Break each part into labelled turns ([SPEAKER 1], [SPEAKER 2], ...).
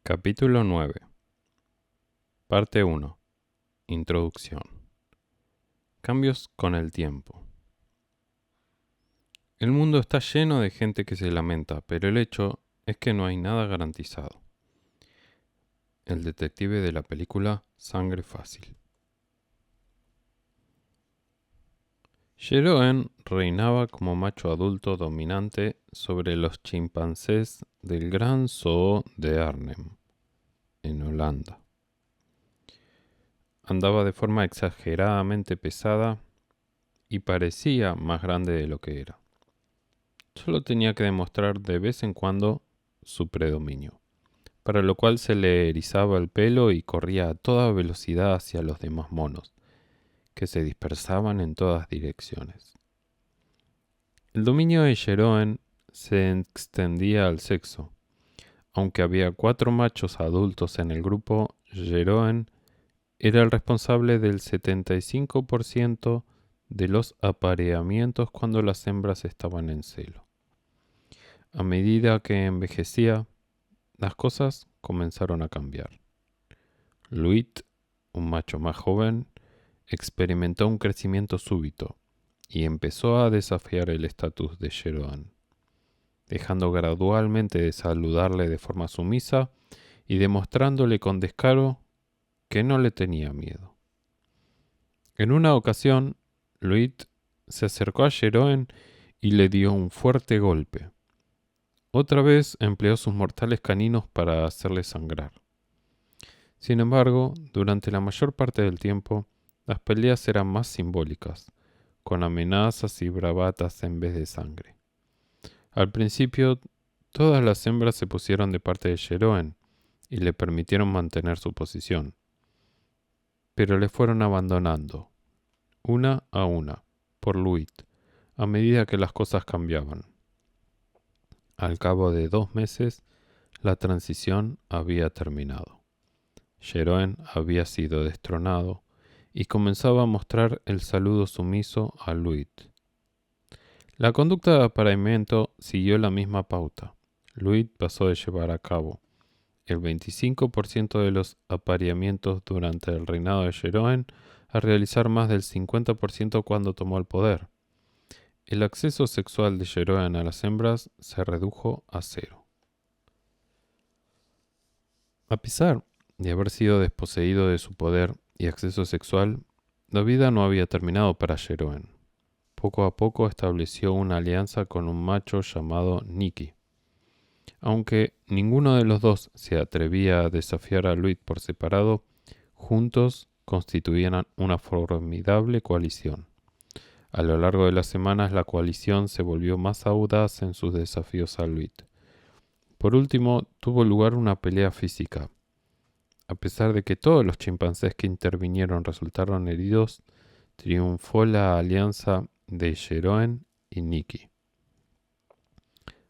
[SPEAKER 1] Capítulo 9. Parte 1. Introducción. Cambios con el tiempo. El mundo está lleno de gente que se lamenta, pero el hecho es que no hay nada garantizado. El detective de la película Sangre Fácil. Jeroen reinaba como macho adulto dominante sobre los chimpancés del Gran Zoo de Arnhem, en Holanda. Andaba de forma exageradamente pesada y parecía más grande de lo que era. Solo tenía que demostrar de vez en cuando su predominio, para lo cual se le erizaba el pelo y corría a toda velocidad hacia los demás monos, que se dispersaban en todas direcciones. El dominio de Jeroen se extendía al sexo. Aunque había 4 machos adultos en el grupo, Jeroen era el responsable del 75% de los apareamientos cuando las hembras estaban en celo. A medida que envejecía, las cosas comenzaron a cambiar. Luit, un macho más joven, experimentó un crecimiento súbito y empezó a desafiar el estatus de Jeroen, dejando gradualmente de saludarle de forma sumisa y demostrándole con descaro que no le tenía miedo. En una ocasión, Luit se acercó a Jeroen y le dio un fuerte golpe. Otra vez empleó sus mortales caninos para hacerle sangrar. Sin embargo, durante la mayor parte del tiempo, las peleas eran más simbólicas, con amenazas y bravatas en vez de sangre. Al principio, todas las hembras se pusieron de parte de Jeroen y le permitieron mantener su posición, pero le fueron abandonando, una a una, por Luit, a medida que las cosas cambiaban. Al cabo de 2 meses, la transición había terminado. Jeroen había sido destronado y comenzaba a mostrar el saludo sumiso a Luit. La conducta de apareamiento siguió la misma pauta. Luit pasó de llevar a cabo el 25% de los apareamientos durante el reinado de Jeroen a realizar más del 50% cuando tomó el poder. El acceso sexual de Jeroen a las hembras se redujo a 0. A pesar de haber sido desposeído de su poder y acceso sexual, la vida no había terminado para Jeroen. Poco a poco estableció una alianza con un macho llamado Nikki. Aunque ninguno de los dos se atrevía a desafiar a Luit por separado, juntos constituían una formidable coalición. A lo largo de las semanas la coalición se volvió más audaz en sus desafíos a Luit. Por último, tuvo lugar una pelea física. A pesar de que todos los chimpancés que intervinieron resultaron heridos, triunfó la alianza de Jeroen y Nikki.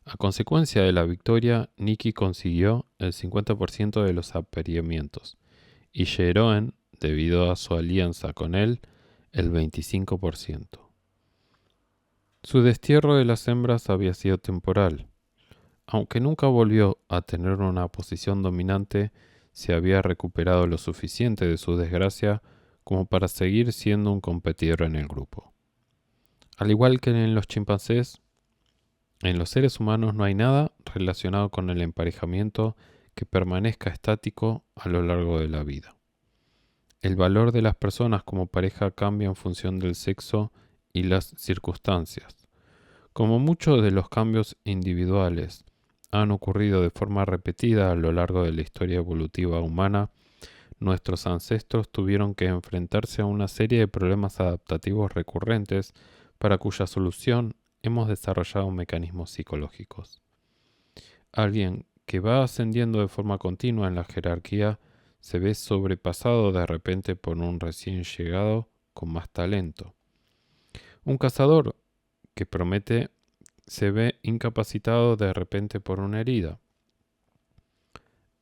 [SPEAKER 1] A consecuencia de la victoria, Nikki consiguió el 50% de los apareamientos y Jeroen, debido a su alianza con él, el 25%. Su destierro de las hembras había sido temporal. Aunque nunca volvió a tener una posición dominante, se había recuperado lo suficiente de su desgracia como para seguir siendo un competidor en el grupo. Al igual que en los chimpancés, en los seres humanos no hay nada relacionado con el emparejamiento que permanezca estático a lo largo de la vida. El valor de las personas como pareja cambia en función del sexo y las circunstancias. Como muchos de los cambios individuales han ocurrido de forma repetida a lo largo de la historia evolutiva humana, nuestros ancestros tuvieron que enfrentarse a una serie de problemas adaptativos recurrentes para cuya solución hemos desarrollado mecanismos psicológicos. Alguien que va ascendiendo de forma continua en la jerarquía se ve sobrepasado de repente por un recién llegado con más talento. Un cazador que promete se ve incapacitado de repente por una herida.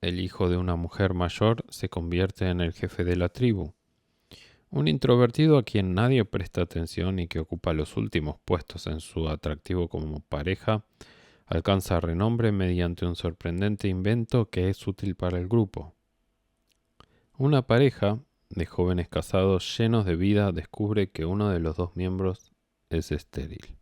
[SPEAKER 1] El hijo de una mujer mayor se convierte en el jefe de la tribu. Un introvertido a quien nadie presta atención y que ocupa los últimos puestos en su atractivo como pareja, Alcanza renombre mediante un sorprendente invento que es útil para el grupo. Una pareja de jóvenes casados llenos de vida descubre que uno de los dos miembros es estéril.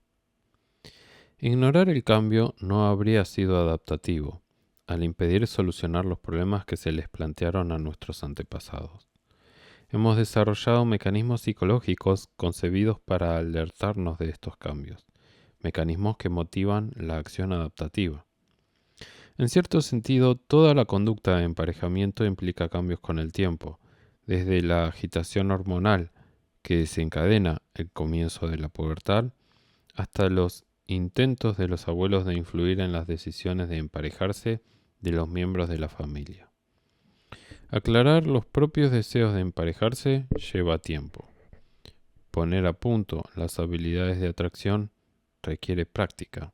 [SPEAKER 1] Ignorar el cambio no habría sido adaptativo, al impedir solucionar los problemas que se les plantearon a nuestros antepasados. Hemos desarrollado mecanismos psicológicos concebidos para alertarnos de estos cambios, mecanismos que motivan la acción adaptativa. En cierto sentido, toda la conducta de emparejamiento implica cambios con el tiempo, desde la agitación hormonal que desencadena el comienzo de la pubertad, hasta los intentos de los abuelos de influir en las decisiones de emparejarse de los miembros de la familia. Aclarar los propios deseos de emparejarse lleva tiempo. Poner a punto las habilidades de atracción requiere práctica.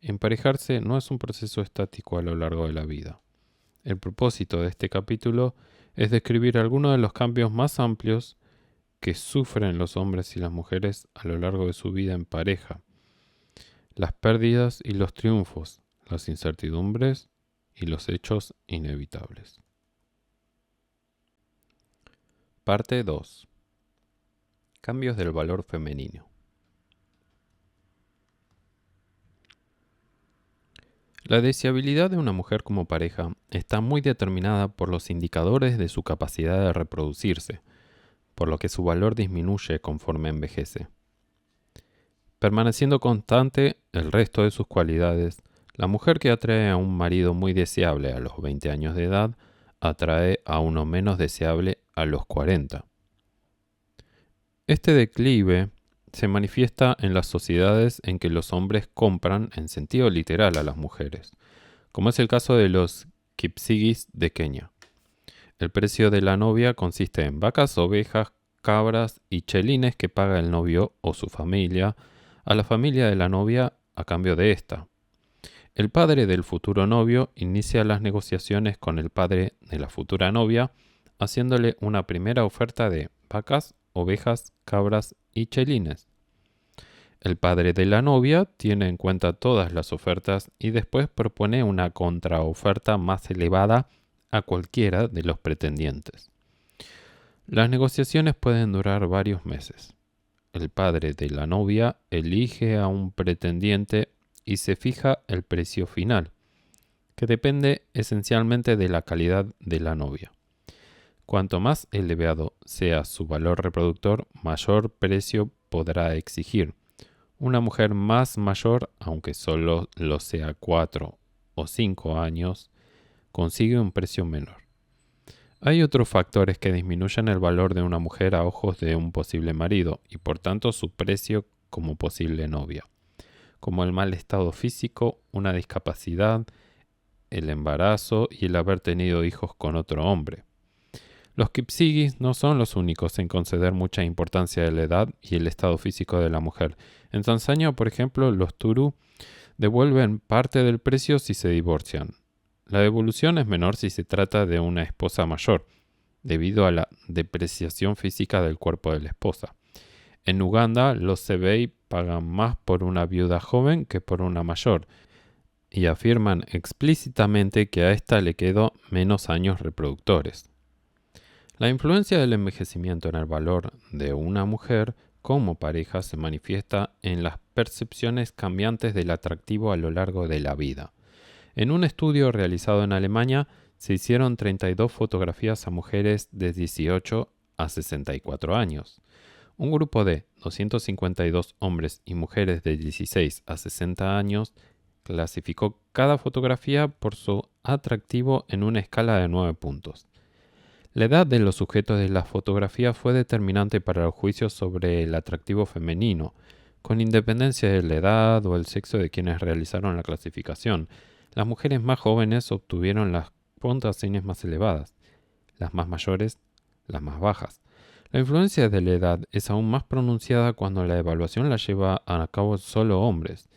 [SPEAKER 1] Emparejarse no es un proceso estático a lo largo de la vida. El propósito de este capítulo es describir algunos de los cambios más amplios que sufren los hombres y las mujeres a lo largo de su vida en pareja, las pérdidas y los triunfos, las incertidumbres y los hechos inevitables. Parte 2. Cambios del valor femenino. La deseabilidad de una mujer como pareja está muy determinada por los indicadores de su capacidad de reproducirse, por lo que su valor disminuye conforme envejece. Permaneciendo constante el resto de sus cualidades, la mujer que atrae a un marido muy deseable a los 20 años de edad atrae a uno menos deseable a los 40. Este declive se manifiesta en las sociedades en que los hombres compran en sentido literal a las mujeres, como es el caso de los Kipsigis de Kenia. El precio de la novia consiste en vacas, ovejas, cabras y chelines que paga el novio o su familia a la familia de la novia a cambio de esta. El padre del futuro novio inicia las negociaciones con el padre de la futura novia, haciéndole una primera oferta de vacas, ovejas, cabras y chelines. El padre de la novia tiene en cuenta todas las ofertas y después propone una contraoferta más elevada a cualquiera de los pretendientes. Las negociaciones pueden durar varios meses. El padre de la novia elige a un pretendiente y se fija el precio final, que depende esencialmente de la calidad de la novia. Cuanto más elevado sea su valor reproductor, mayor precio podrá exigir. Una mujer más mayor, aunque solo lo sea 4 o 5 años, consigue un precio menor. Hay otros factores que disminuyen el valor de una mujer a ojos de un posible marido y por tanto su precio como posible novia, como el mal estado físico, una discapacidad, el embarazo y el haber tenido hijos con otro hombre. Los Kipsigis no son los únicos en conceder mucha importancia a la edad y el estado físico de la mujer. En Tanzania, por ejemplo, los Turu devuelven parte del precio si se divorcian. La devolución es menor si se trata de una esposa mayor, debido a la depreciación física del cuerpo de la esposa. En Uganda, los Sebei pagan más por una viuda joven que por una mayor, y afirman explícitamente que a ésta le quedó menos años reproductores. La influencia del envejecimiento en el valor de una mujer como pareja se manifiesta en las percepciones cambiantes del atractivo a lo largo de la vida. En un estudio realizado en Alemania, se hicieron 32 fotografías a mujeres de 18 a 64 años. Un grupo de 252 hombres y mujeres de 16 a 60 años clasificó cada fotografía por su atractivo en una escala de 9 puntos. La edad de los sujetos de la fotografía fue determinante para los juicios sobre el atractivo femenino, con independencia de la edad o el sexo de quienes realizaron la clasificación. Las mujeres más jóvenes obtuvieron las puntuaciones más elevadas, las más mayores las más bajas. La influencia de la edad es aún más pronunciada cuando la evaluación la lleva a cabo solo hombres.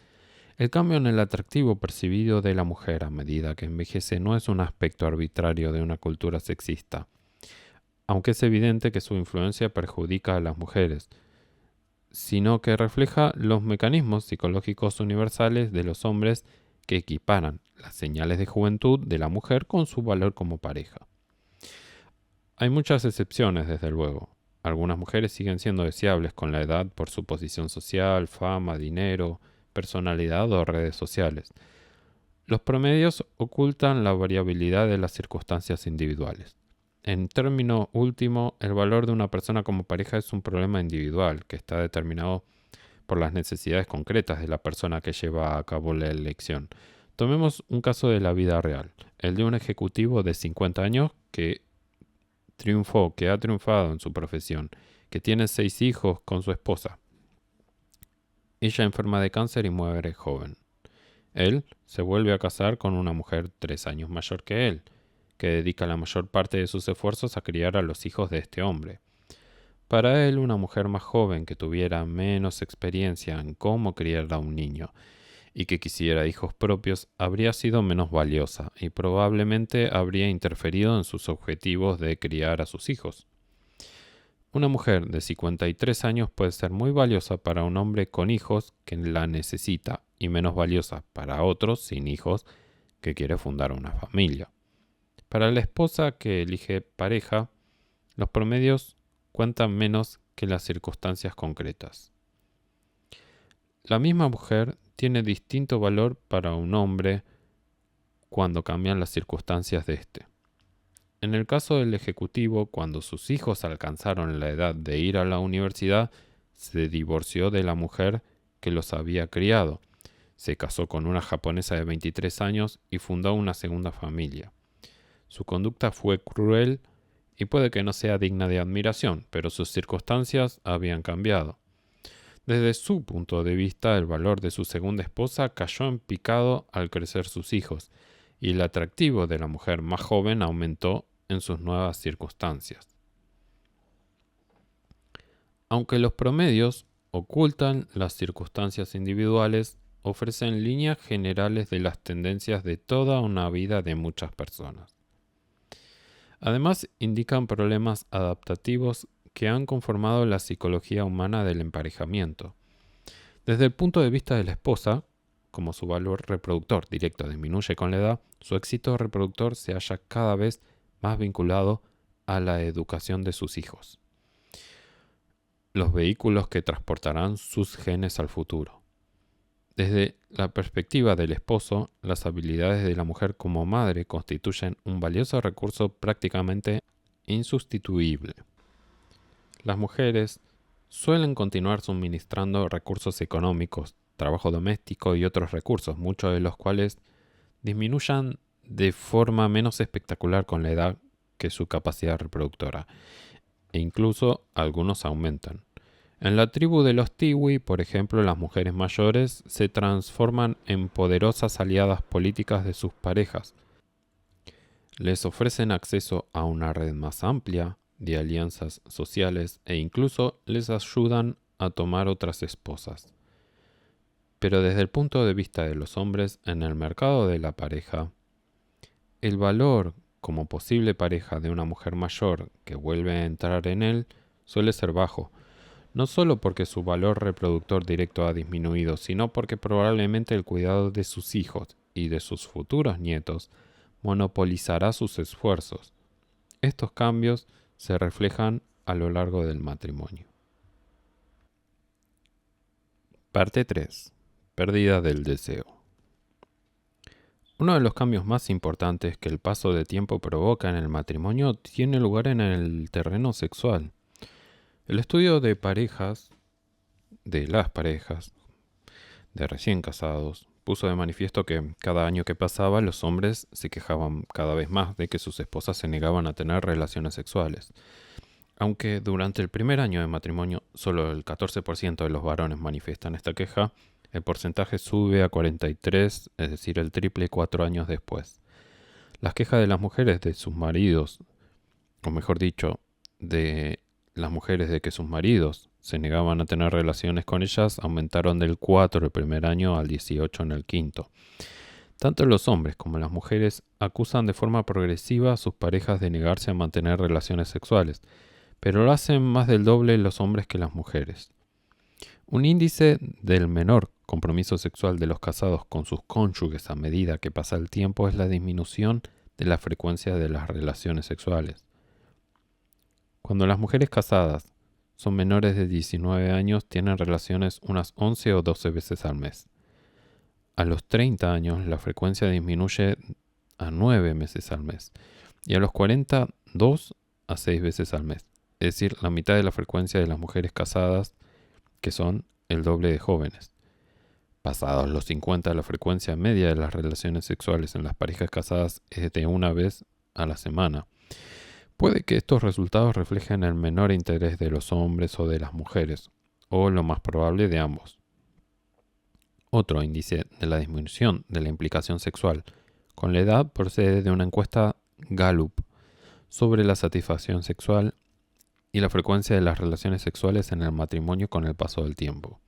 [SPEAKER 1] El cambio en el atractivo percibido de la mujer a medida que envejece no es un aspecto arbitrario de una cultura sexista, aunque es evidente que su influencia perjudica a las mujeres, sino que refleja los mecanismos psicológicos universales de los hombres que equiparan las señales de juventud de la mujer con su valor como pareja. Hay muchas excepciones, desde luego. Algunas mujeres siguen siendo deseables con la edad por su posición social, fama, dinero, personalidad o redes sociales. Los promedios ocultan la variabilidad de las circunstancias individuales. En término último, el valor de una persona como pareja es un problema individual que está determinado por las necesidades concretas de la persona que lleva a cabo la elección. Tomemos un caso de la vida real, el de un ejecutivo de 50 años que ha triunfado en su profesión, que tiene 6 hijos con su esposa. Ella enferma de cáncer y muere joven. Él se vuelve a casar con una mujer 3 años mayor que él, que dedica la mayor parte de sus esfuerzos a criar a los hijos de este hombre. Para él, una mujer más joven que tuviera menos experiencia en cómo criar a un niño y que quisiera hijos propios habría sido menos valiosa y probablemente habría interferido en sus objetivos de criar a sus hijos. Una mujer de 53 años puede ser muy valiosa para un hombre con hijos que la necesita y menos valiosa para otros sin hijos que quiere fundar una familia. Para la esposa que elige pareja, los promedios cuentan menos que las circunstancias concretas. La misma mujer tiene distinto valor para un hombre cuando cambian las circunstancias de éste. En el caso del ejecutivo, cuando sus hijos alcanzaron la edad de ir a la universidad, se divorció de la mujer que los había criado, se casó con una japonesa de 23 años y fundó una segunda familia. Su conducta fue cruel y puede que no sea digna de admiración, pero sus circunstancias habían cambiado. Desde su punto de vista, el valor de su segunda esposa cayó en picado al crecer sus hijos, y el atractivo de la mujer más joven aumentó en sus nuevas circunstancias. Aunque los promedios ocultan las circunstancias individuales, ofrecen líneas generales de las tendencias de toda una vida de muchas personas. Además, indican problemas adaptativos que han conformado la psicología humana del emparejamiento. Desde el punto de vista de la esposa, como su valor reproductor directo disminuye con la edad, su éxito reproductor se halla cada vez más vinculado a la educación de sus hijos, los vehículos que transportarán sus genes al futuro. Desde la perspectiva del esposo, las habilidades de la mujer como madre constituyen un valioso recurso prácticamente insustituible. Las mujeres suelen continuar suministrando recursos económicos, trabajo doméstico y otros recursos, muchos de los cuales disminuyan de forma menos espectacular con la edad que su capacidad reproductora, e incluso algunos aumentan. En la tribu de los Tiwi, por ejemplo, las mujeres mayores se transforman en poderosas aliadas políticas de sus parejas. Les ofrecen acceso a una red más amplia de alianzas sociales e incluso les ayudan a tomar otras esposas. Pero desde el punto de vista de los hombres en el mercado de la pareja, el valor como posible pareja de una mujer mayor que vuelve a entrar en él suele ser bajo, no solo porque su valor reproductor directo ha disminuido, sino porque probablemente el cuidado de sus hijos y de sus futuros nietos monopolizará sus esfuerzos. Estos cambios se reflejan a lo largo del matrimonio. Parte 3. Pérdida del deseo. Uno de los cambios más importantes que el paso de tiempo provoca en el matrimonio tiene lugar en el terreno sexual. El estudio de las parejas de recién casados, puso de manifiesto que cada año que pasaba los hombres se quejaban cada vez más de que sus esposas se negaban a tener relaciones sexuales. Aunque durante el primer año de matrimonio solo el 14% de los varones manifiestan esta queja, el porcentaje sube a 43%, es decir, el triple 4 años después. Las quejas de las mujeres de sus maridos, o mejor dicho, de las mujeres de que sus maridos se negaban a tener relaciones con ellas, aumentaron del 4 el primer año al 18 en el quinto. Tanto los hombres como las mujeres acusan de forma progresiva a sus parejas de negarse a mantener relaciones sexuales, pero lo hacen más del doble los hombres que las mujeres. Un índice del menor compromiso sexual de los casados con sus cónyuges a medida que pasa el tiempo es la disminución de la frecuencia de las relaciones sexuales. Cuando las mujeres casadas son menores de 19 años, tienen relaciones unas 11 o 12 veces al mes. A los 30 años, la frecuencia disminuye a 9 meses al mes. Y a los 40, 2 a 6 veces al mes. Es decir, la mitad de la frecuencia de las mujeres casadas, que son el doble de jóvenes. Pasados los 50, la frecuencia media de las relaciones sexuales en las parejas casadas es de una vez a la semana. Puede que estos resultados reflejen el menor interés de los hombres o de las mujeres, o lo más probable de ambos. Otro índice de la disminución de la implicación sexual con la edad procede de una encuesta Gallup sobre la satisfacción sexual y la frecuencia de las relaciones sexuales en el matrimonio con el paso del tiempo.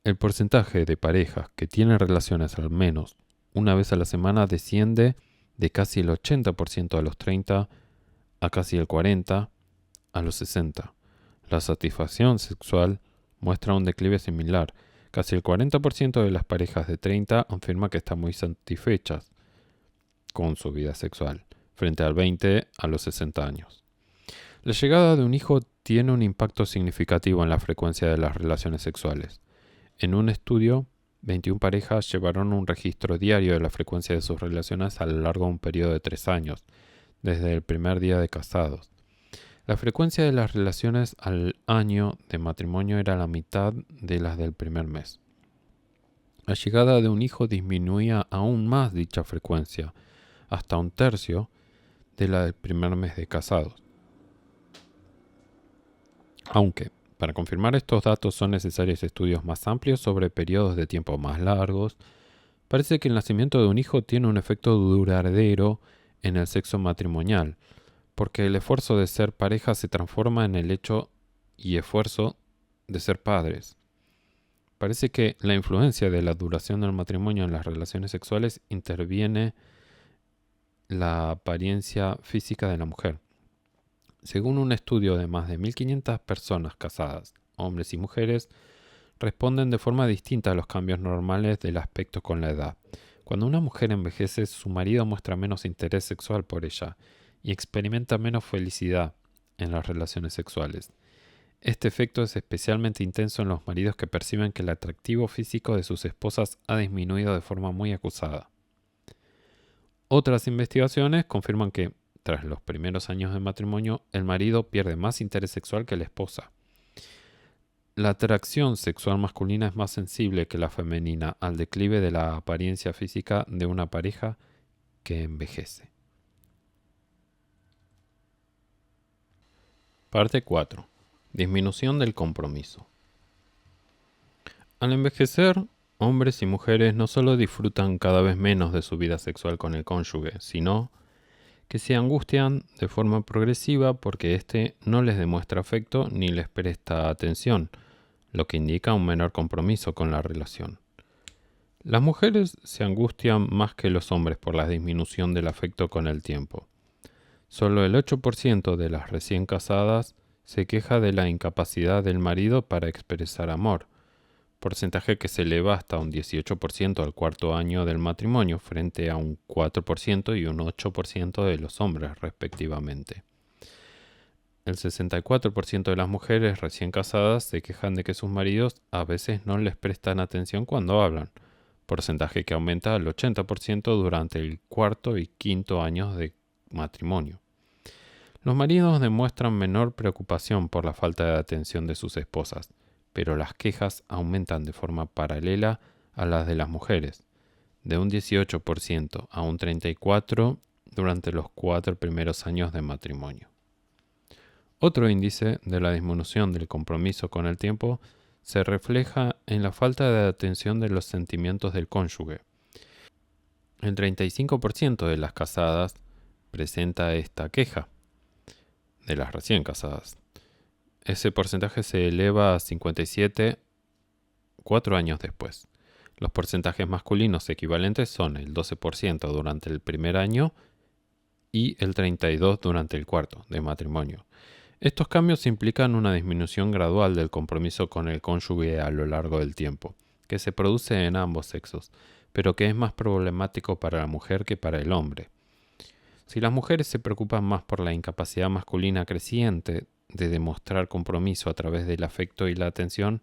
[SPEAKER 1] El porcentaje de parejas que tienen relaciones al menos una vez a la semana desciende de casi el 80% a los 30 a casi el 40 a los 60. La satisfacción sexual muestra un declive similar. Casi el 40% de las parejas de 30 afirma que están muy satisfechas con su vida sexual, frente al 20 a los 60 años. La llegada de un hijo tiene un impacto significativo en la frecuencia de las relaciones sexuales. En un estudio, 21 parejas llevaron un registro diario de la frecuencia de sus relaciones a lo largo de un periodo de 3 años, desde el primer día de casados. La frecuencia de las relaciones al año de matrimonio era la mitad de las del primer mes. La llegada de un hijo disminuía aún más dicha frecuencia, hasta un tercio de la del primer mes de casados. Aunque, para confirmar estos datos son necesarios estudios más amplios sobre periodos de tiempo más largos, parece que el nacimiento de un hijo tiene un efecto duradero en el sexo matrimonial, porque el esfuerzo de ser pareja se transforma en el hecho y esfuerzo de ser padres. Parece que la influencia de la duración del matrimonio en las relaciones sexuales interviene la apariencia física de la mujer. Según un estudio de más de 1.500 personas casadas, hombres y mujeres, responden de forma distinta a los cambios normales del aspecto con la edad. Cuando una mujer envejece, su marido muestra menos interés sexual por ella y experimenta menos felicidad en las relaciones sexuales. Este efecto es especialmente intenso en los maridos que perciben que el atractivo físico de sus esposas ha disminuido de forma muy acusada. Otras investigaciones confirman que, tras los primeros años de matrimonio, el marido pierde más interés sexual que la esposa. La atracción sexual masculina es más sensible que la femenina al declive de la apariencia física de una pareja que envejece. Parte 4. Disminución del compromiso. Al envejecer, hombres y mujeres no solo disfrutan cada vez menos de su vida sexual con el cónyuge, sino que se angustian de forma progresiva porque éste no les demuestra afecto ni les presta atención, lo que indica un menor compromiso con la relación. Las mujeres se angustian más que los hombres por la disminución del afecto con el tiempo. Solo el 8% de las recién casadas se queja de la incapacidad del marido para expresar amor, porcentaje que se eleva hasta un 18% al cuarto año del matrimonio, frente a un 4% y un 8% de los hombres, respectivamente. El 64% de las mujeres recién casadas se quejan de que sus maridos a veces no les prestan atención cuando hablan, porcentaje que aumenta al 80% durante el cuarto y quinto años de matrimonio. Los maridos demuestran menor preocupación por la falta de atención de sus esposas, pero las quejas aumentan de forma paralela a las de las mujeres, de un 18% a un 34% durante los 4 primeros años de matrimonio. Otro índice de la disminución del compromiso con el tiempo se refleja en la falta de atención de los sentimientos del cónyuge. El 35% de las casadas presenta esta queja, de las recién casadas. Ese porcentaje se eleva a 57 4 años después. Los porcentajes masculinos equivalentes son el 12% durante el primer año y el 32% durante el cuarto de matrimonio. Estos cambios implican una disminución gradual del compromiso con el cónyuge a lo largo del tiempo, que se produce en ambos sexos, pero que es más problemático para la mujer que para el hombre. Si las mujeres se preocupan más por la incapacidad masculina creciente de demostrar compromiso a través del afecto y la atención,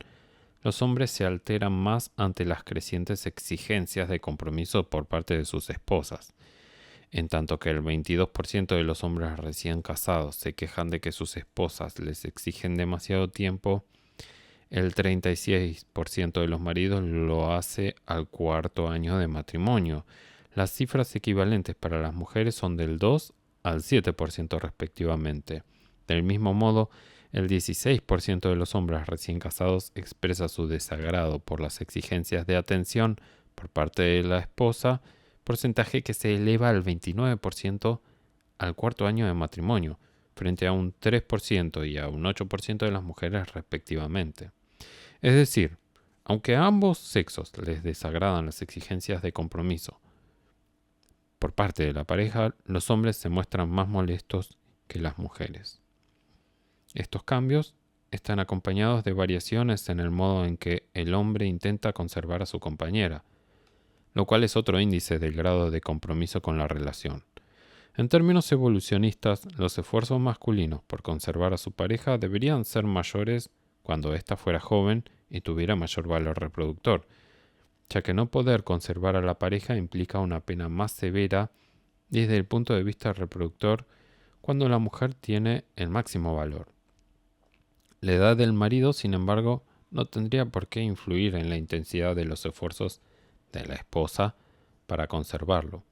[SPEAKER 1] los hombres se alteran más ante las crecientes exigencias de compromiso por parte de sus esposas. En tanto que el 22% de los hombres recién casados se quejan de que sus esposas les exigen demasiado tiempo, el 36% de los maridos lo hace al cuarto año de matrimonio. Las cifras equivalentes para las mujeres son del 2 al 7% respectivamente. Del mismo modo, el 16% de los hombres recién casados expresa su desagrado por las exigencias de atención por parte de la esposa, porcentaje que se eleva al 29% al cuarto año de matrimonio, frente a un 3% y a un 8% de las mujeres respectivamente. Es decir, aunque a ambos sexos les desagradan las exigencias de compromiso por parte de la pareja, los hombres se muestran más molestos que las mujeres. Estos cambios están acompañados de variaciones en el modo en que el hombre intenta conservar a su compañera, lo cual es otro índice del grado de compromiso con la relación. En términos evolucionistas, los esfuerzos masculinos por conservar a su pareja deberían ser mayores cuando ésta fuera joven y tuviera mayor valor reproductor, ya que no poder conservar a la pareja implica una pena más severa desde el punto de vista reproductor cuando la mujer tiene el máximo valor. La edad del marido, sin embargo, no tendría por qué influir en la intensidad de los esfuerzos de la esposa para conservarlo.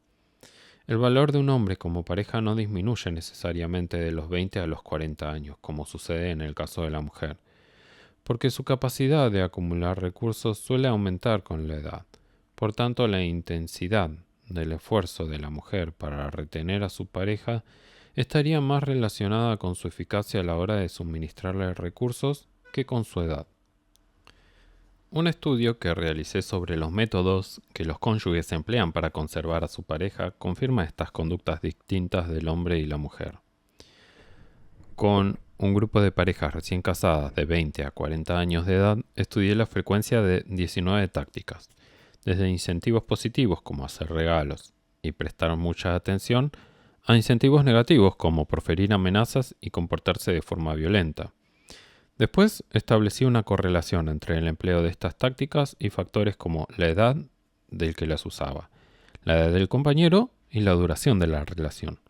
[SPEAKER 1] El valor de un hombre como pareja no disminuye necesariamente de los 20 a los 40 años, como sucede en el caso de la mujer, porque su capacidad de acumular recursos suele aumentar con la edad. Por tanto, la intensidad del esfuerzo de la mujer para retener a su pareja estaría más relacionada con su eficacia a la hora de suministrarle recursos que con su edad. Un estudio que realicé sobre los métodos que los cónyuges emplean para conservar a su pareja confirma estas conductas distintas del hombre y la mujer. Con un grupo de parejas recién casadas de 20 a 40 años de edad, estudié la frecuencia de 19 tácticas, desde incentivos positivos como hacer regalos y prestar mucha atención, a incentivos negativos como proferir amenazas y comportarse de forma violenta. Después establecí una correlación entre el empleo de estas tácticas y factores como la edad del que las usaba, la edad del compañero y la duración de la relación.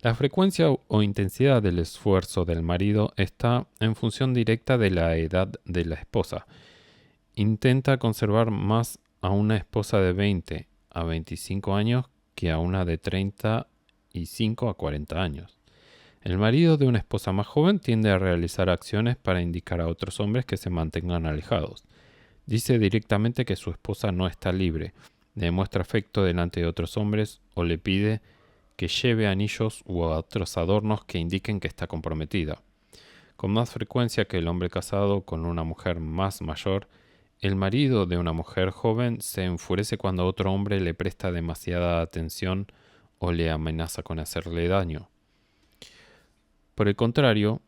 [SPEAKER 1] La frecuencia o intensidad del esfuerzo del marido está en función directa de la edad de la esposa. Intenta conservar más a una esposa de 20 a 25 años que a una de 35 a 40 años. El marido de una esposa más joven tiende a realizar acciones para indicar a otros hombres que se mantengan alejados. Dice directamente que su esposa no está libre, demuestra afecto delante de otros hombres o le pide que lleve anillos u otros adornos que indiquen que está comprometida. Con más frecuencia que el hombre casado con una mujer más mayor, el marido de una mujer joven se enfurece cuando otro hombre le presta demasiada atención o le amenaza con hacerle daño. Por el contrario,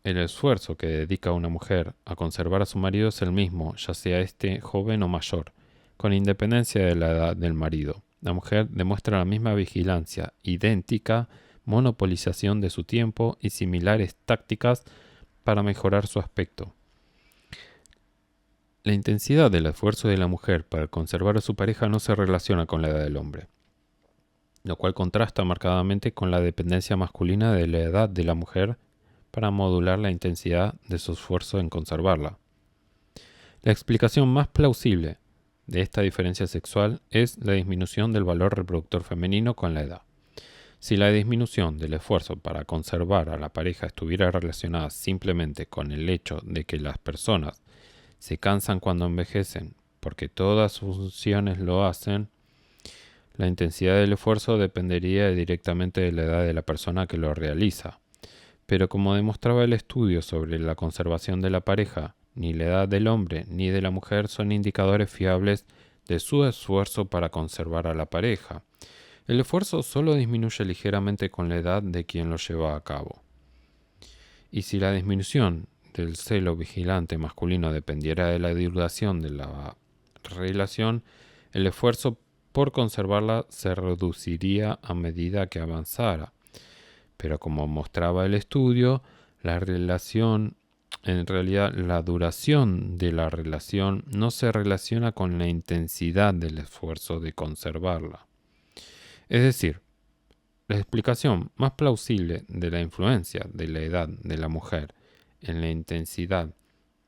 [SPEAKER 1] el esfuerzo que dedica una mujer a conservar a su marido es el mismo, ya sea este joven o mayor, con independencia de la edad del marido. La mujer demuestra la misma vigilancia, idéntica monopolización de su tiempo y similares tácticas para mejorar su aspecto. La intensidad del esfuerzo de la mujer para conservar a su pareja no se relaciona con la edad del hombre, lo cual contrasta marcadamente con la dependencia masculina de la edad de la mujer para modular la intensidad de su esfuerzo en conservarla. La explicación más plausible de esta diferencia sexual es la disminución del valor reproductor femenino con la edad. Si la disminución del esfuerzo para conservar a la pareja estuviera relacionada simplemente con el hecho de que las personas se cansan cuando envejecen porque todas sus funciones lo hacen, la intensidad del esfuerzo dependería directamente de la edad de la persona que lo realiza. Pero como demostraba el estudio sobre la conservación de la pareja, ni la edad del hombre ni de la mujer son indicadores fiables de su esfuerzo para conservar a la pareja. El esfuerzo solo disminuye ligeramente con la edad de quien lo lleva a cabo. Y si la disminución del celo vigilante masculino dependiera de la duración de la relación, el esfuerzo por conservarla se reduciría a medida que avanzara. Pero como mostraba el estudio, la duración de la relación no se relaciona con la intensidad del esfuerzo de conservarla. Es decir, la explicación más plausible de la influencia de la edad de la mujer en la intensidad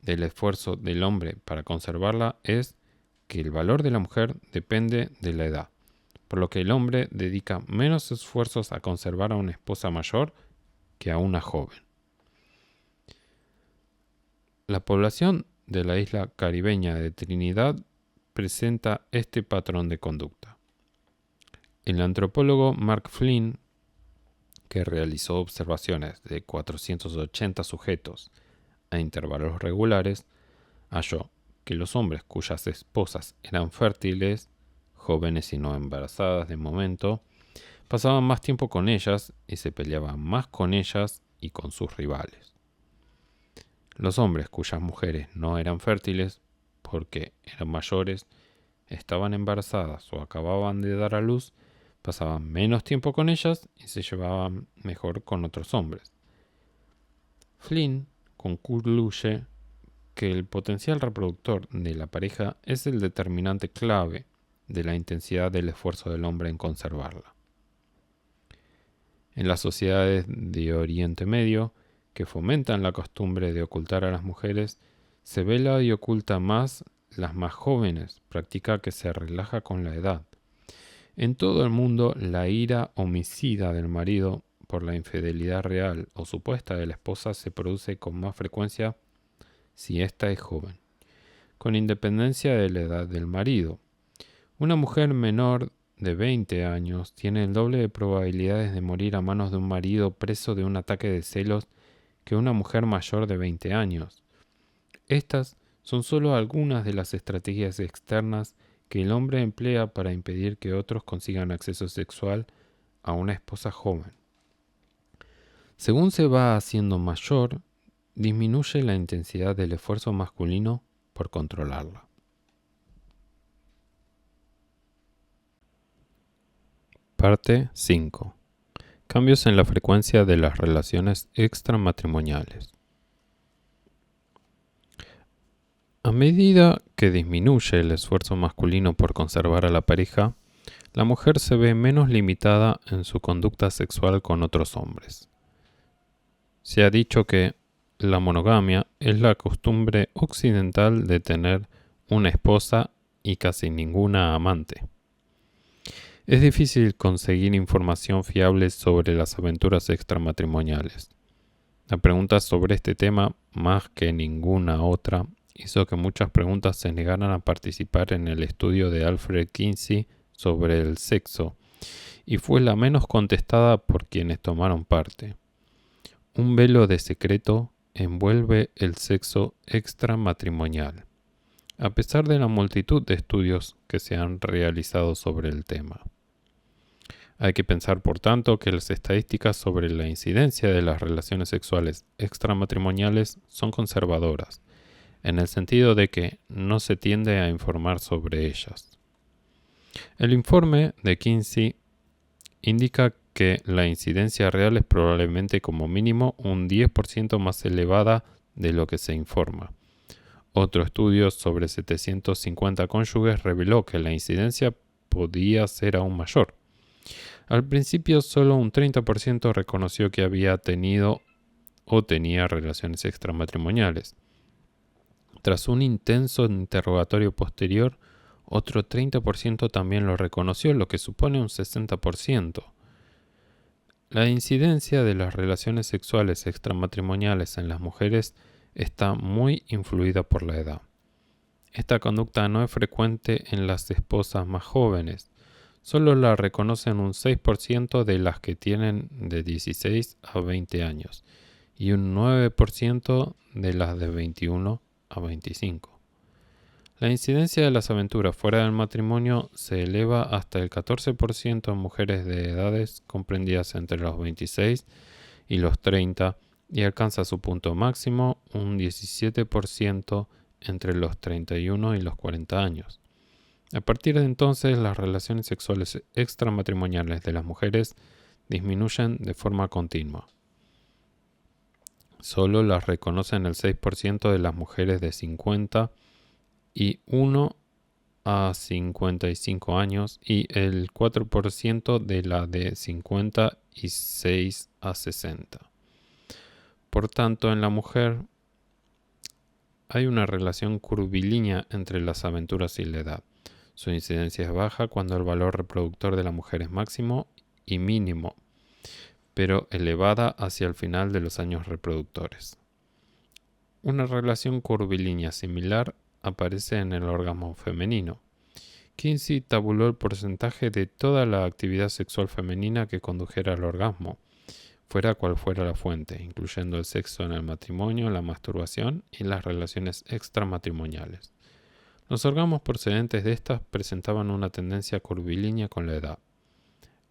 [SPEAKER 1] del esfuerzo del hombre para conservarla es que el valor de la mujer depende de la edad, por lo que el hombre dedica menos esfuerzos a conservar a una esposa mayor que a una joven. La población de la isla caribeña de Trinidad presenta este patrón de conducta. El antropólogo Mark Flynn, que realizó observaciones de 480 sujetos a intervalos regulares, halló que los hombres cuyas esposas eran fértiles, jóvenes y no embarazadas de momento, pasaban más tiempo con ellas y se peleaban más con ellas y con sus rivales. Los hombres cuyas mujeres no eran fértiles porque eran mayores, estaban embarazadas o acababan de dar a luz, pasaban menos tiempo con ellas y se llevaban mejor con otros hombres. Flynn concluye que el potencial reproductor de la pareja es el determinante clave de la intensidad del esfuerzo del hombre en conservarla. En las sociedades de Oriente Medio, que fomentan la costumbre de ocultar a las mujeres, se vela y oculta más las más jóvenes, práctica que se relaja con la edad. En todo el mundo, la ira homicida del marido por la infidelidad real o supuesta de la esposa se produce con más frecuencia si ésta es joven, con independencia de la edad del marido. Una mujer menor de 20 años tiene el doble de probabilidades de morir a manos de un marido preso de un ataque de celos que una mujer mayor de 20 años. Estas son solo algunas de las estrategias externas que el hombre emplea para impedir que otros consigan acceso sexual a una esposa joven. Según se va haciendo mayor, disminuye la intensidad del esfuerzo masculino por controlarla. Parte 5. Cambios en la frecuencia de las relaciones extramatrimoniales. A medida que disminuye el esfuerzo masculino por conservar a la pareja, la mujer se ve menos limitada en su conducta sexual con otros hombres. Se ha dicho que la monogamia es la costumbre occidental de tener una esposa y casi ninguna amante. Es difícil conseguir información fiable sobre las aventuras extramatrimoniales. La pregunta sobre este tema, más que ninguna otra, hizo que muchas preguntas se negaran a participar en el estudio de Alfred Kinsey sobre el sexo, y fue la menos contestada por quienes tomaron parte. Un velo de secreto envuelve el sexo extramatrimonial, a pesar de la multitud de estudios que se han realizado sobre el tema. Hay que pensar, por tanto, que las estadísticas sobre la incidencia de las relaciones sexuales extramatrimoniales son conservadoras, en el sentido de que no se tiende a informar sobre ellas. El informe de Kinsey indica que la incidencia real es probablemente como mínimo un 10% más elevada de lo que se informa. Otro estudio sobre 750 cónyuges reveló que la incidencia podía ser aún mayor. Al principio, solo un 30% reconoció que había tenido o tenía relaciones extramatrimoniales. Tras un intenso interrogatorio posterior, otro 30% también lo reconoció, lo que supone un 60%. La incidencia de las relaciones sexuales extramatrimoniales en las mujeres está muy influida por la edad. Esta conducta no es frecuente en las esposas más jóvenes. Solo la reconocen un 6% de las que tienen de 16 a 20 años y un 9% de las de 21 a 25. La incidencia de las aventuras fuera del matrimonio se eleva hasta el 14% en mujeres de edades comprendidas entre los 26 y los 30 y alcanza su punto máximo un 17% entre los 31 y los 40 años. A partir de entonces, las relaciones sexuales extramatrimoniales de las mujeres disminuyen de forma continua. Solo las reconocen el 6% de las mujeres de 50 y 1 a 55 años y el 4% de la de 56 a 60. Por tanto, en la mujer hay una relación curvilínea entre las aventuras y la edad. Su incidencia es baja cuando el valor reproductor de la mujer es máximo y mínimo, pero elevada hacia el final de los años reproductores. Una relación curvilínea similar aparece en el orgasmo femenino. Kinsey tabuló el porcentaje de toda la actividad sexual femenina que condujera al orgasmo, fuera cual fuera la fuente, incluyendo el sexo en el matrimonio, la masturbación y las relaciones extramatrimoniales. Los orgasmos procedentes de estas presentaban una tendencia curvilínea con la edad.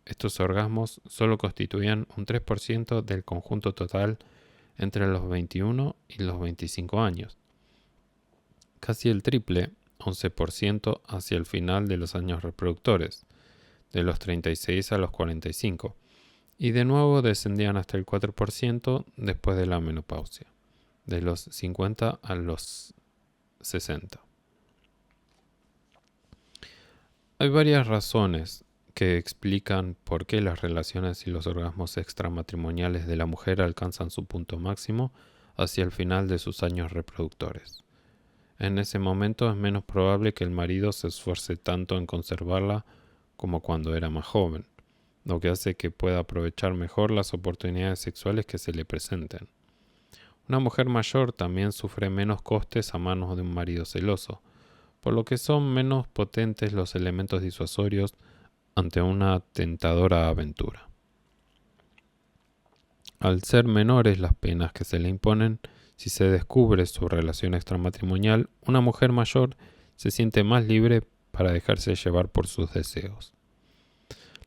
[SPEAKER 1] Estos orgasmos solo constituían un 3% del conjunto total entre los 21 y los 25 años. Casi el triple, 11% hacia el final de los años reproductores, de los 36 a los 45, y de nuevo descendían hasta el 4% después de la menopausia, de los 50 a los 60. Hay varias razones que explican por qué las relaciones y los orgasmos extramatrimoniales de la mujer alcanzan su punto máximo hacia el final de sus años reproductores. En ese momento es menos probable que el marido se esfuerce tanto en conservarla como cuando era más joven, lo que hace que pueda aprovechar mejor las oportunidades sexuales que se le presenten. Una mujer mayor también sufre menos costes a manos de un marido celoso, por lo que son menos potentes los elementos disuasorios ante una tentadora aventura. Al ser menores las penas que se le imponen, si se descubre su relación extramatrimonial, una mujer mayor se siente más libre para dejarse llevar por sus deseos.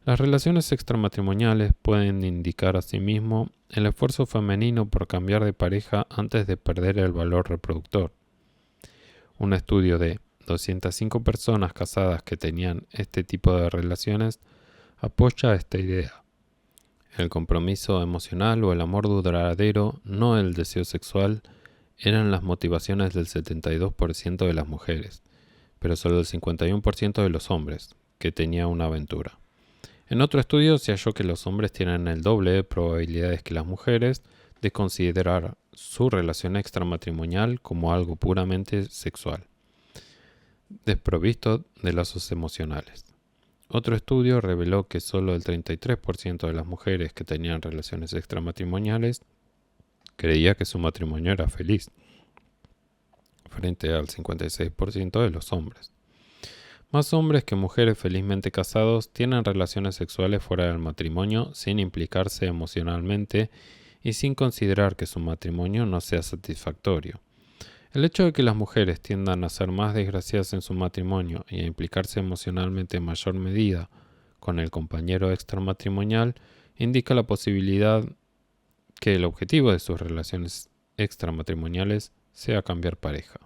[SPEAKER 1] Las relaciones extramatrimoniales pueden indicar asimismo el esfuerzo femenino por cambiar de pareja antes de perder el valor reproductor. Un estudio de 205 personas casadas que tenían este tipo de relaciones apoya esta idea. El compromiso emocional o el amor duradero, no el deseo sexual, eran las motivaciones del 72% de las mujeres, pero solo el 51% de los hombres, que tenía una aventura. En otro estudio se halló que los hombres tienen el doble de probabilidades que las mujeres de considerar su relación extramatrimonial como algo puramente sexual, desprovisto de lazos emocionales. Otro estudio reveló que solo el 33% de las mujeres que tenían relaciones extramatrimoniales creía que su matrimonio era feliz, frente al 56% de los hombres. Más hombres que mujeres felizmente casados tienen relaciones sexuales fuera del matrimonio sin implicarse emocionalmente y sin considerar que su matrimonio no sea satisfactorio. El hecho de que las mujeres tiendan a ser más desgraciadas en su matrimonio y a implicarse emocionalmente en mayor medida con el compañero extramatrimonial indica la posibilidad que el objetivo de sus relaciones extramatrimoniales sea cambiar pareja.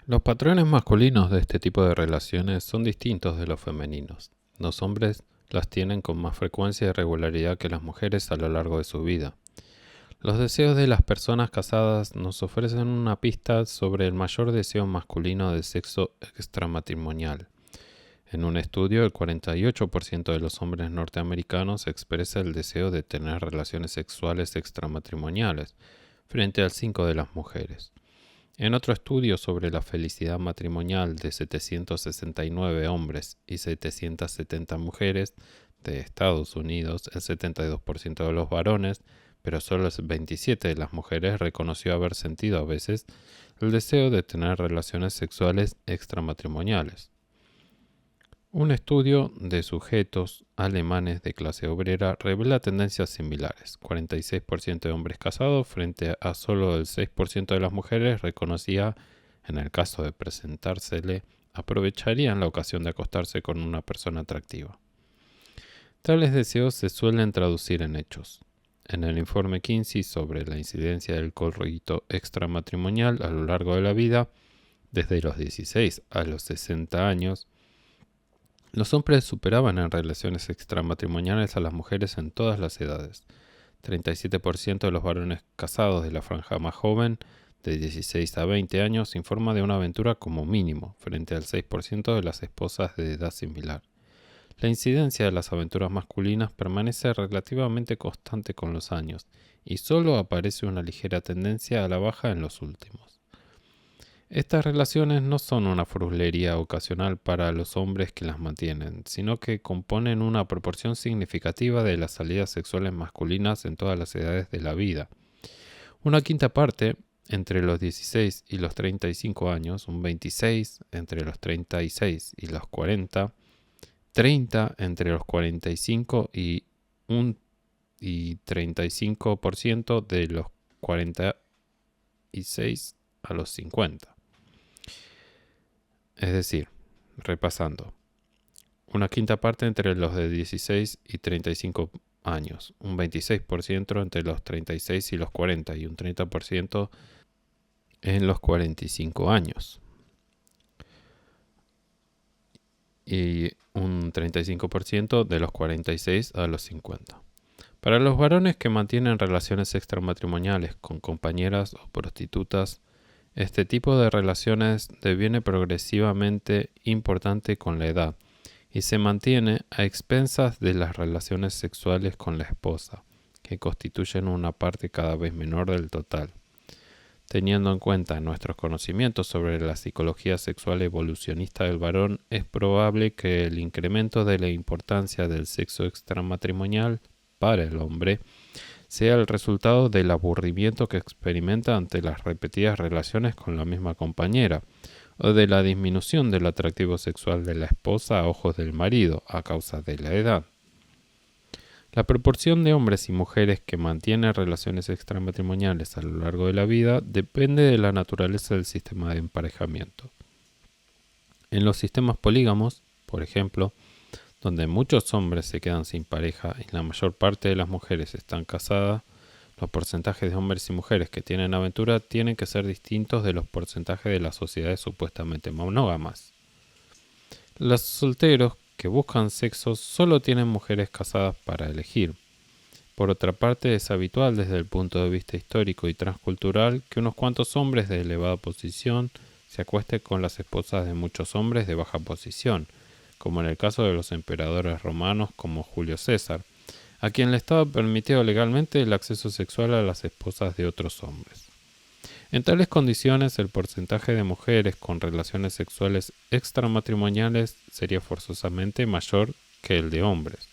[SPEAKER 1] Los patrones masculinos de este tipo de relaciones son distintos de los femeninos. Los hombres las tienen con más frecuencia y regularidad que las mujeres a lo largo de su vida. Los deseos de las personas casadas nos ofrecen una pista sobre el mayor deseo masculino de sexo extramatrimonial. En un estudio, el 48% de los hombres norteamericanos expresa el deseo de tener relaciones sexuales extramatrimoniales, frente al 5% de las mujeres. En otro estudio sobre la felicidad matrimonial de 769 hombres y 770 mujeres de Estados Unidos, el 72% de los varones, pero solo el 27% de las mujeres reconoció haber sentido a veces el deseo de tener relaciones sexuales extramatrimoniales. Un estudio de sujetos alemanes de clase obrera revela tendencias similares. 46% de hombres casados frente a solo el 6% de las mujeres reconocía, en el caso de presentársele, aprovecharían la ocasión de acostarse con una persona atractiva. Tales deseos se suelen traducir en hechos. En el informe Kinsey sobre la incidencia del coito extramatrimonial a lo largo de la vida, Desde los 16 a los 60 años, los hombres superaban en relaciones extramatrimoniales a las mujeres en todas las edades. 37% de los varones casados de la franja más joven, de 16 a 20 años, informa de una aventura como mínimo, frente al 6% de las esposas de edad similar. La incidencia de las aventuras masculinas permanece relativamente constante con los años, y solo aparece una ligera tendencia a la baja en los últimos. Estas relaciones no son una fruslería ocasional para los hombres que las mantienen, sino que componen una proporción significativa de las salidas sexuales masculinas en todas las edades de la vida. Una quinta parte entre los 16 y los 35 años, un 26 entre los 36 y los 40, 30 entre los 45 y 35% de los 46 a los 50. Es decir, repasando, una quinta parte entre los de 16 y 35 años, un 26% entre los 36 y los 40 y un 30% en los 45 años. Y un 35% de los 46 a los 50. Para los varones que mantienen relaciones extramatrimoniales con compañeras o prostitutas, este tipo de relaciones deviene progresivamente importante con la edad y se mantiene a expensas de las relaciones sexuales con la esposa, que constituyen una parte cada vez menor del total. Teniendo en cuenta nuestros conocimientos sobre la psicología sexual evolucionista del varón, es probable que el incremento de la importancia del sexo extramatrimonial para el hombre sea el resultado del aburrimiento que experimenta ante las repetidas relaciones con la misma compañera, o de la disminución del atractivo sexual de la esposa a ojos del marido a causa de la edad. La proporción de hombres y mujeres que mantienen relaciones extramatrimoniales a lo largo de la vida depende de la naturaleza del sistema de emparejamiento. En los sistemas polígamos, por ejemplo, donde muchos hombres se quedan sin pareja y la mayor parte de las mujeres están casadas, los porcentajes de hombres y mujeres que tienen aventura tienen que ser distintos de los porcentajes de las sociedades supuestamente monógamas. Los solteros que buscan sexo solo tienen mujeres casadas para elegir. Por otra parte, es habitual desde el punto de vista histórico y transcultural que unos cuantos hombres de elevada posición se acuesten con las esposas de muchos hombres de baja posición, como en el caso de los emperadores romanos como Julio César, a quien le estaba permitido legalmente el acceso sexual a las esposas de otros hombres. En tales condiciones, el porcentaje de mujeres con relaciones sexuales extramatrimoniales sería forzosamente mayor que el de hombres.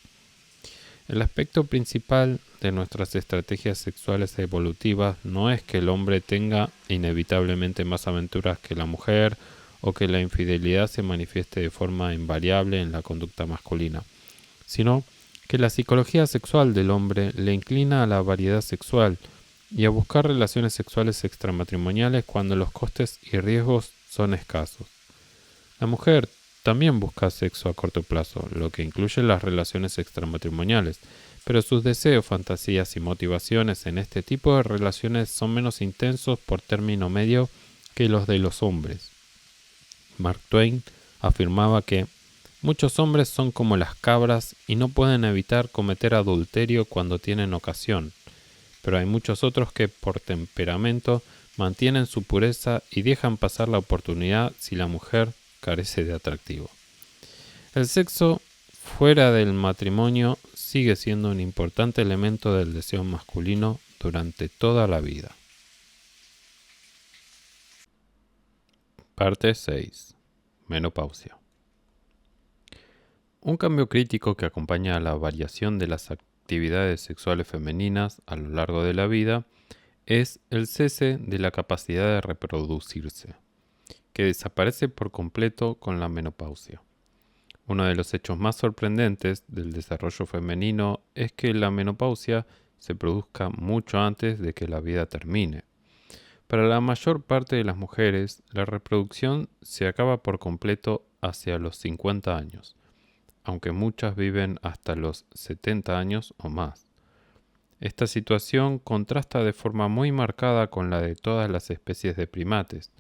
[SPEAKER 1] El aspecto principal de nuestras estrategias sexuales evolutivas no es que el hombre tenga inevitablemente más aventuras que la mujer o que la infidelidad se manifieste de forma invariable en la conducta masculina, sino que la psicología sexual del hombre le inclina a la variedad sexual y a buscar relaciones sexuales extramatrimoniales cuando los costes y riesgos son escasos. La mujer también busca sexo a corto plazo, lo que incluye las relaciones extramatrimoniales, pero sus deseos, fantasías y motivaciones en este tipo de relaciones son menos intensos por término medio que los de los hombres. Mark Twain afirmaba que muchos hombres son como las cabras y no pueden evitar cometer adulterio cuando tienen ocasión, pero hay muchos otros que por temperamento mantienen su pureza y dejan pasar la oportunidad si la mujer carece de atractivo. El sexo fuera del matrimonio sigue siendo un importante elemento del deseo masculino durante toda la vida. Parte 6. Menopausia. Un cambio crítico que acompaña a la variación de las actividades sexuales femeninas a lo largo de la vida es el cese de la capacidad de reproducirse, que desaparece por completo con la menopausia. Uno de los hechos más sorprendentes del desarrollo femenino es que la menopausia se produzca mucho antes de que la vida termine. Para la mayor parte de las mujeres, la reproducción se acaba por completo hacia los 50 años, aunque muchas viven hasta los 70 años o más. Esta situación contrasta de forma muy marcada con la de todas las especies de primates,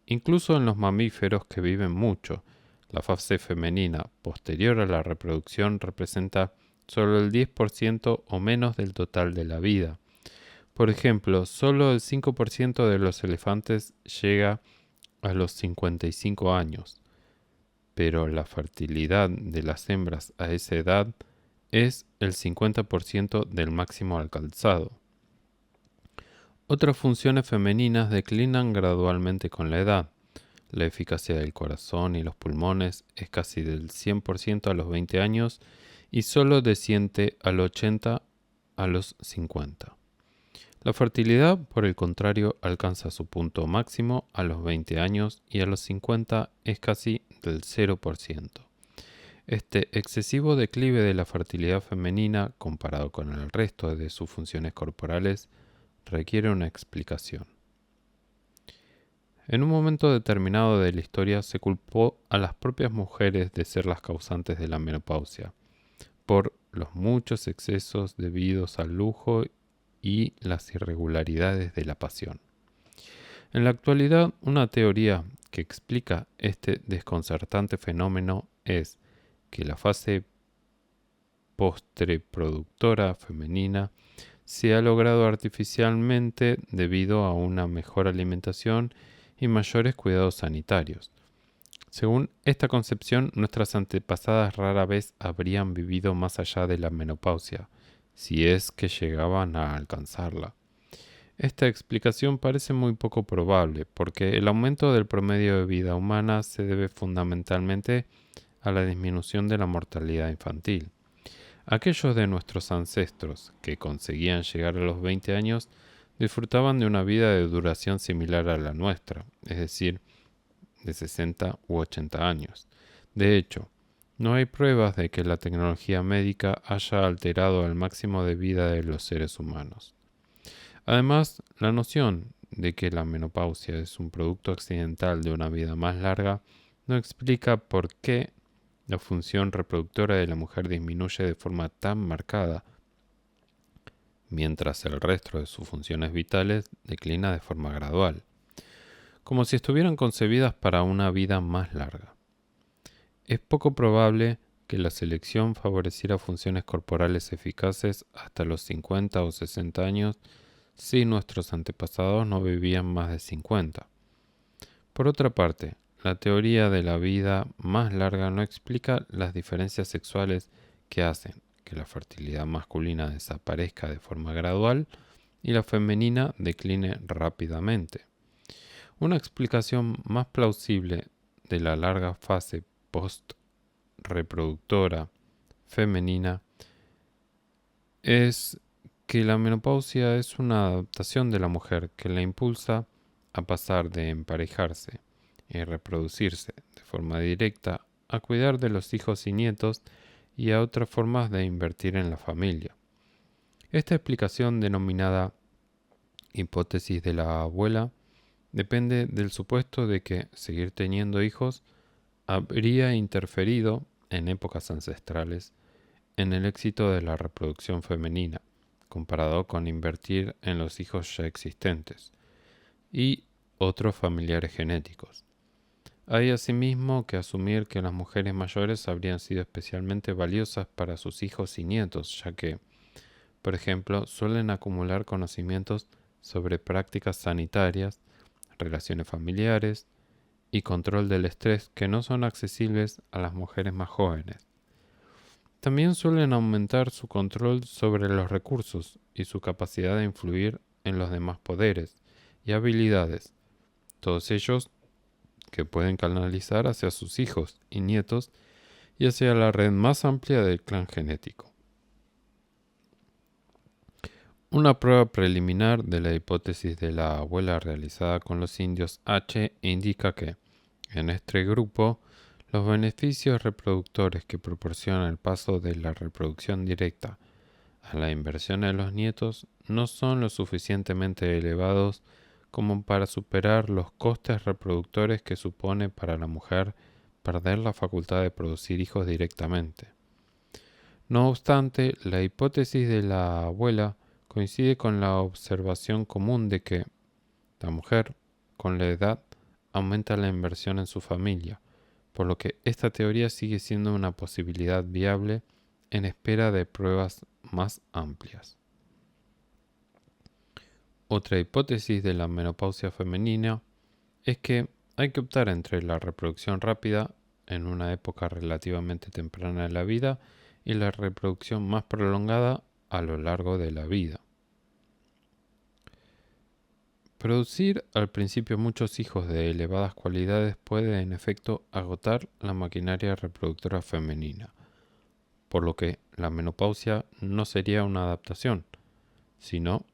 [SPEAKER 1] Incluso en los mamíferos que viven mucho, la fase femenina posterior a la reproducción representa solo el 10% o menos del total de la vida. Por ejemplo, solo el 5% de los elefantes llega a los 55 años, pero la fertilidad de las hembras a esa edad es el 50% del máximo alcanzado. Otras funciones femeninas declinan gradualmente con la edad. La eficacia del corazón y los pulmones es casi del 100% a los 20 años y solo desciende al 80% a los 50. La fertilidad, por el contrario, alcanza su punto máximo a los 20 años y a los 50 es casi del 0%. Este excesivo declive de la fertilidad femenina, comparado con el resto de sus funciones corporales, requiere una explicación. En un momento determinado de la historia se culpó a las propias mujeres de ser las causantes de la menopausia, por los muchos excesos debidos al lujo y las irregularidades de la pasión. En la actualidad, una teoría que explica este desconcertante fenómeno es que la fase postreproductora femenina se ha logrado artificialmente debido a una mejor alimentación y mayores cuidados sanitarios. Según esta concepción, nuestras antepasadas rara vez habrían vivido más allá de la menopausia, si es que llegaban a alcanzarla. Esta explicación parece muy poco probable, porque el aumento del promedio de vida humana se debe fundamentalmente a la disminución de la mortalidad infantil. Aquellos de nuestros ancestros que conseguían llegar a los 20 años disfrutaban de una vida de duración similar a la nuestra, es decir, de 60 u 80 años. De hecho, no hay pruebas de que la tecnología médica haya alterado el máximo de vida de los seres humanos. Además, la noción de que la menopausia es un producto accidental de una vida más larga no explica por qué la función reproductora de la mujer disminuye de forma tan marcada, mientras el resto de sus funciones vitales declina de forma gradual, como si estuvieran concebidas para una vida más larga. Es poco probable que la selección favoreciera funciones corporales eficaces hasta los 50 o 60 años si nuestros antepasados no vivían más de 50. Por otra parte, la teoría de la vida más larga no explica las diferencias sexuales que hacen que la fertilidad masculina desaparezca de forma gradual y la femenina decline rápidamente. Una explicación más plausible de la larga fase post-reproductora femenina es que la menopausia es una adaptación de la mujer que la impulsa a pasar de emparejarse y reproducirse de forma directa a cuidar de los hijos y nietos y a otras formas de invertir en la familia. Esta explicación, denominada hipótesis de la abuela, depende del supuesto de que seguir teniendo hijos habría interferido en épocas ancestrales en el éxito de la reproducción femenina, comparado con invertir en los hijos ya existentes y otros familiares genéticos. Hay asimismo que asumir que las mujeres mayores habrían sido especialmente valiosas para sus hijos y nietos, ya que, por ejemplo, suelen acumular conocimientos sobre prácticas sanitarias, relaciones familiares y control del estrés que no son accesibles a las mujeres más jóvenes. También suelen aumentar su control sobre los recursos y su capacidad de influir en los demás poderes y habilidades, todos ellos que pueden canalizar hacia sus hijos y nietos y hacia la red más amplia del clan genético. Una prueba preliminar de la hipótesis de la abuela realizada con los indios H indica que, en este grupo, los beneficios reproductores que proporciona el paso de la reproducción directa a la inversión en los nietos no son lo suficientemente elevados como para superar los costes reproductores que supone para la mujer perder la facultad de producir hijos directamente. No obstante, la hipótesis de la abuela coincide con la observación común de que la mujer, con la edad, aumenta la inversión en su familia, por lo que esta teoría sigue siendo una posibilidad viable en espera de pruebas más amplias. Otra hipótesis de la menopausia femenina es que hay que optar entre la reproducción rápida en una época relativamente temprana de la vida y la reproducción más prolongada a lo largo de la vida. Producir al principio muchos hijos de elevadas cualidades puede en efecto agotar la maquinaria reproductora femenina, por lo que la menopausia no sería una adaptación, sino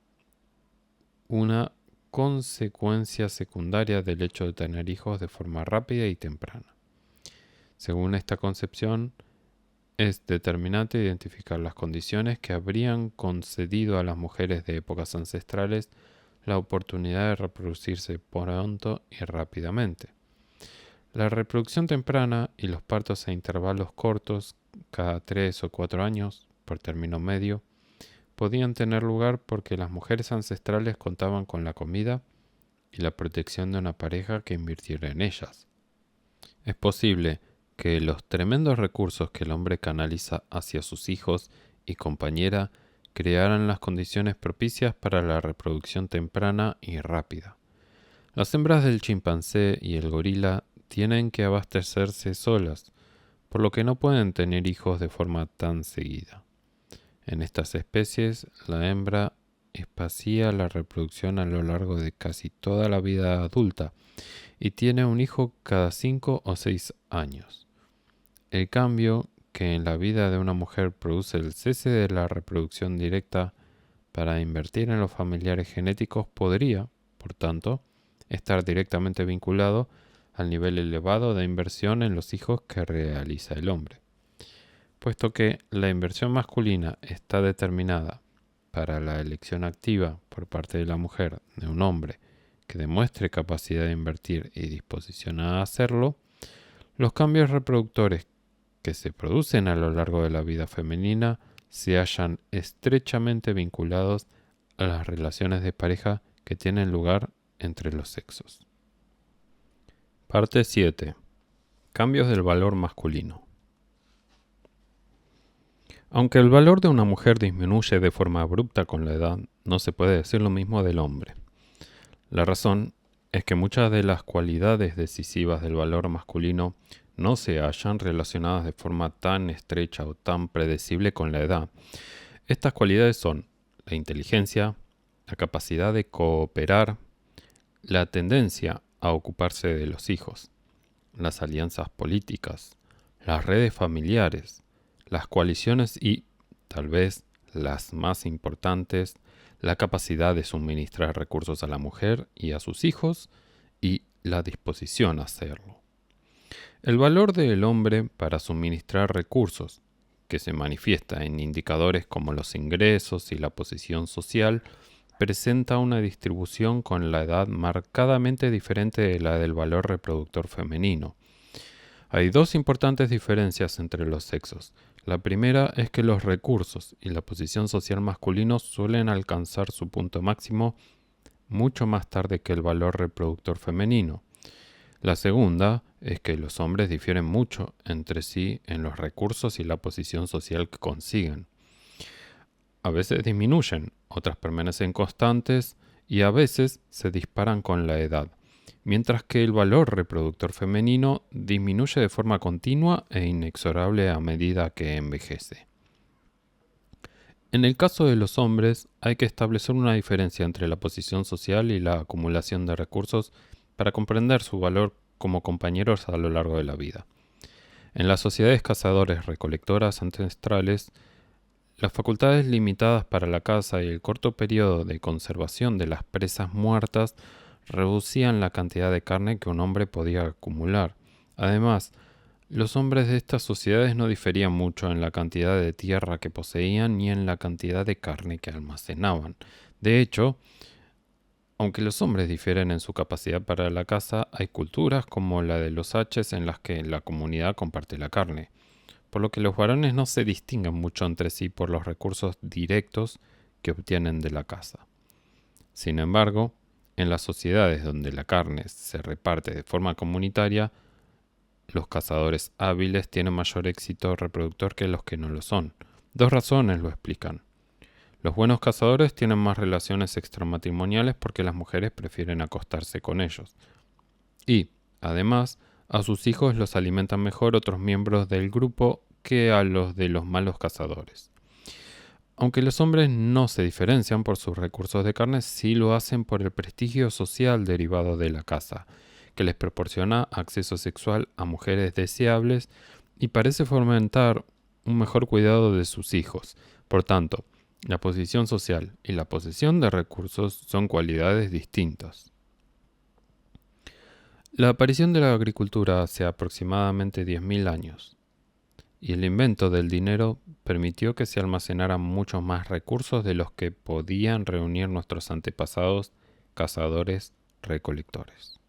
[SPEAKER 1] una consecuencia secundaria del hecho de tener hijos de forma rápida y temprana. Según esta concepción, es determinante identificar las condiciones que habrían concedido a las mujeres de épocas ancestrales la oportunidad de reproducirse pronto y rápidamente. La reproducción temprana y los partos a intervalos cortos, cada 3 o 4 años, por término medio, podían tener lugar porque las mujeres ancestrales contaban con la comida y la protección de una pareja que invirtiera en ellas. Es posible que los tremendos recursos que el hombre canaliza hacia sus hijos y compañera crearan las condiciones propicias para la reproducción temprana y rápida. Las hembras del chimpancé y el gorila tienen que abastecerse solas, por lo que no pueden tener hijos de forma tan seguida. En estas especies, la hembra espacia la reproducción a lo largo de casi toda la vida adulta y tiene un hijo cada 5 o 6 años. El cambio que en la vida de una mujer produce el cese de la reproducción directa para invertir en los familiares genéticos podría, por tanto, estar directamente vinculado al nivel elevado de inversión en los hijos que realiza el hombre. Puesto que la inversión masculina está determinada para la elección activa por parte de la mujer de un hombre que demuestre capacidad de invertir y disposición a hacerlo, los cambios reproductores que se producen a lo largo de la vida femenina se hallan estrechamente vinculados a las relaciones de pareja que tienen lugar entre los sexos. Parte 7. Cambios del valor masculino. Aunque el valor de una mujer disminuye de forma abrupta con la edad, no se puede decir lo mismo del hombre. La razón es que muchas de las cualidades decisivas del valor masculino no se hallan relacionadas de forma tan estrecha o tan predecible con la edad. Estas cualidades son la inteligencia, la capacidad de cooperar, la tendencia a ocuparse de los hijos, las alianzas políticas, las redes familiares, las coaliciones y, tal vez, las más importantes, la capacidad de suministrar recursos a la mujer y a sus hijos y la disposición a hacerlo. El valor del hombre para suministrar recursos, que se manifiesta en indicadores como los ingresos y la posición social, presenta una distribución con la edad marcadamente diferente de la del valor reproductor femenino. Hay dos importantes diferencias entre los sexos. La primera es que los recursos y la posición social masculinos suelen alcanzar su punto máximo mucho más tarde que el valor reproductor femenino. La segunda es que los hombres difieren mucho entre sí en los recursos y la posición social que consiguen. A veces disminuyen, otras permanecen constantes y a veces se disparan con la edad, mientras que el valor reproductor femenino disminuye de forma continua e inexorable a medida que envejece. En el caso de los hombres, hay que establecer una diferencia entre la posición social y la acumulación de recursos para comprender su valor como compañeros a lo largo de la vida. En las sociedades cazadores-recolectoras ancestrales, las facultades limitadas para la caza y el corto periodo de conservación de las presas muertas reducían la cantidad de carne que un hombre podía acumular. Además, los hombres de estas sociedades no diferían mucho en la cantidad de tierra que poseían ni en la cantidad de carne que almacenaban. De hecho, aunque los hombres difieren en su capacidad para la caza, hay culturas como la de los Aches en las que la comunidad comparte la carne, por lo que los varones no se distinguen mucho entre sí por los recursos directos que obtienen de la caza. Sin embargo, En las sociedades donde la carne se reparte de forma comunitaria, los cazadores hábiles tienen mayor éxito reproductor que los que no lo son. Dos razones lo explican. Los buenos cazadores tienen más relaciones extramatrimoniales porque las mujeres prefieren acostarse con ellos. Y, además, a sus hijos los alimentan mejor otros miembros del grupo que a los de los malos cazadores. Aunque los hombres no se diferencian por sus recursos de carne, sí lo hacen por el prestigio social derivado de la caza, que les proporciona acceso sexual a mujeres deseables y parece fomentar un mejor cuidado de sus hijos. Por tanto, la posición social y la posesión de recursos son cualidades distintas. La aparición de la agricultura hace aproximadamente 10.000 años y el invento del dinero permitió que se almacenaran muchos más recursos de los que podían reunir nuestros antepasados cazadores-recolectores.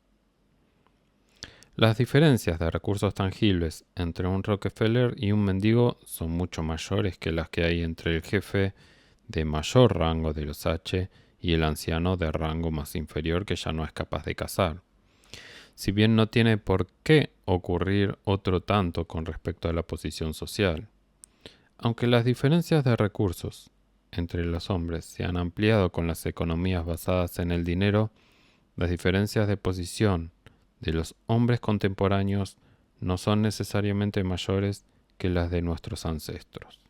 [SPEAKER 1] Las diferencias de recursos tangibles entre un Rockefeller y un mendigo son mucho mayores que las que hay entre el jefe de mayor rango de los H y el anciano de rango más inferior que ya no es capaz de cazar. Si bien no tiene por qué ocurrir otro tanto con respecto a la posición social. Aunque las diferencias de recursos entre los hombres se han ampliado con las economías basadas en el dinero, las diferencias de posición de los hombres contemporáneos no son necesariamente mayores que las de nuestros ancestros.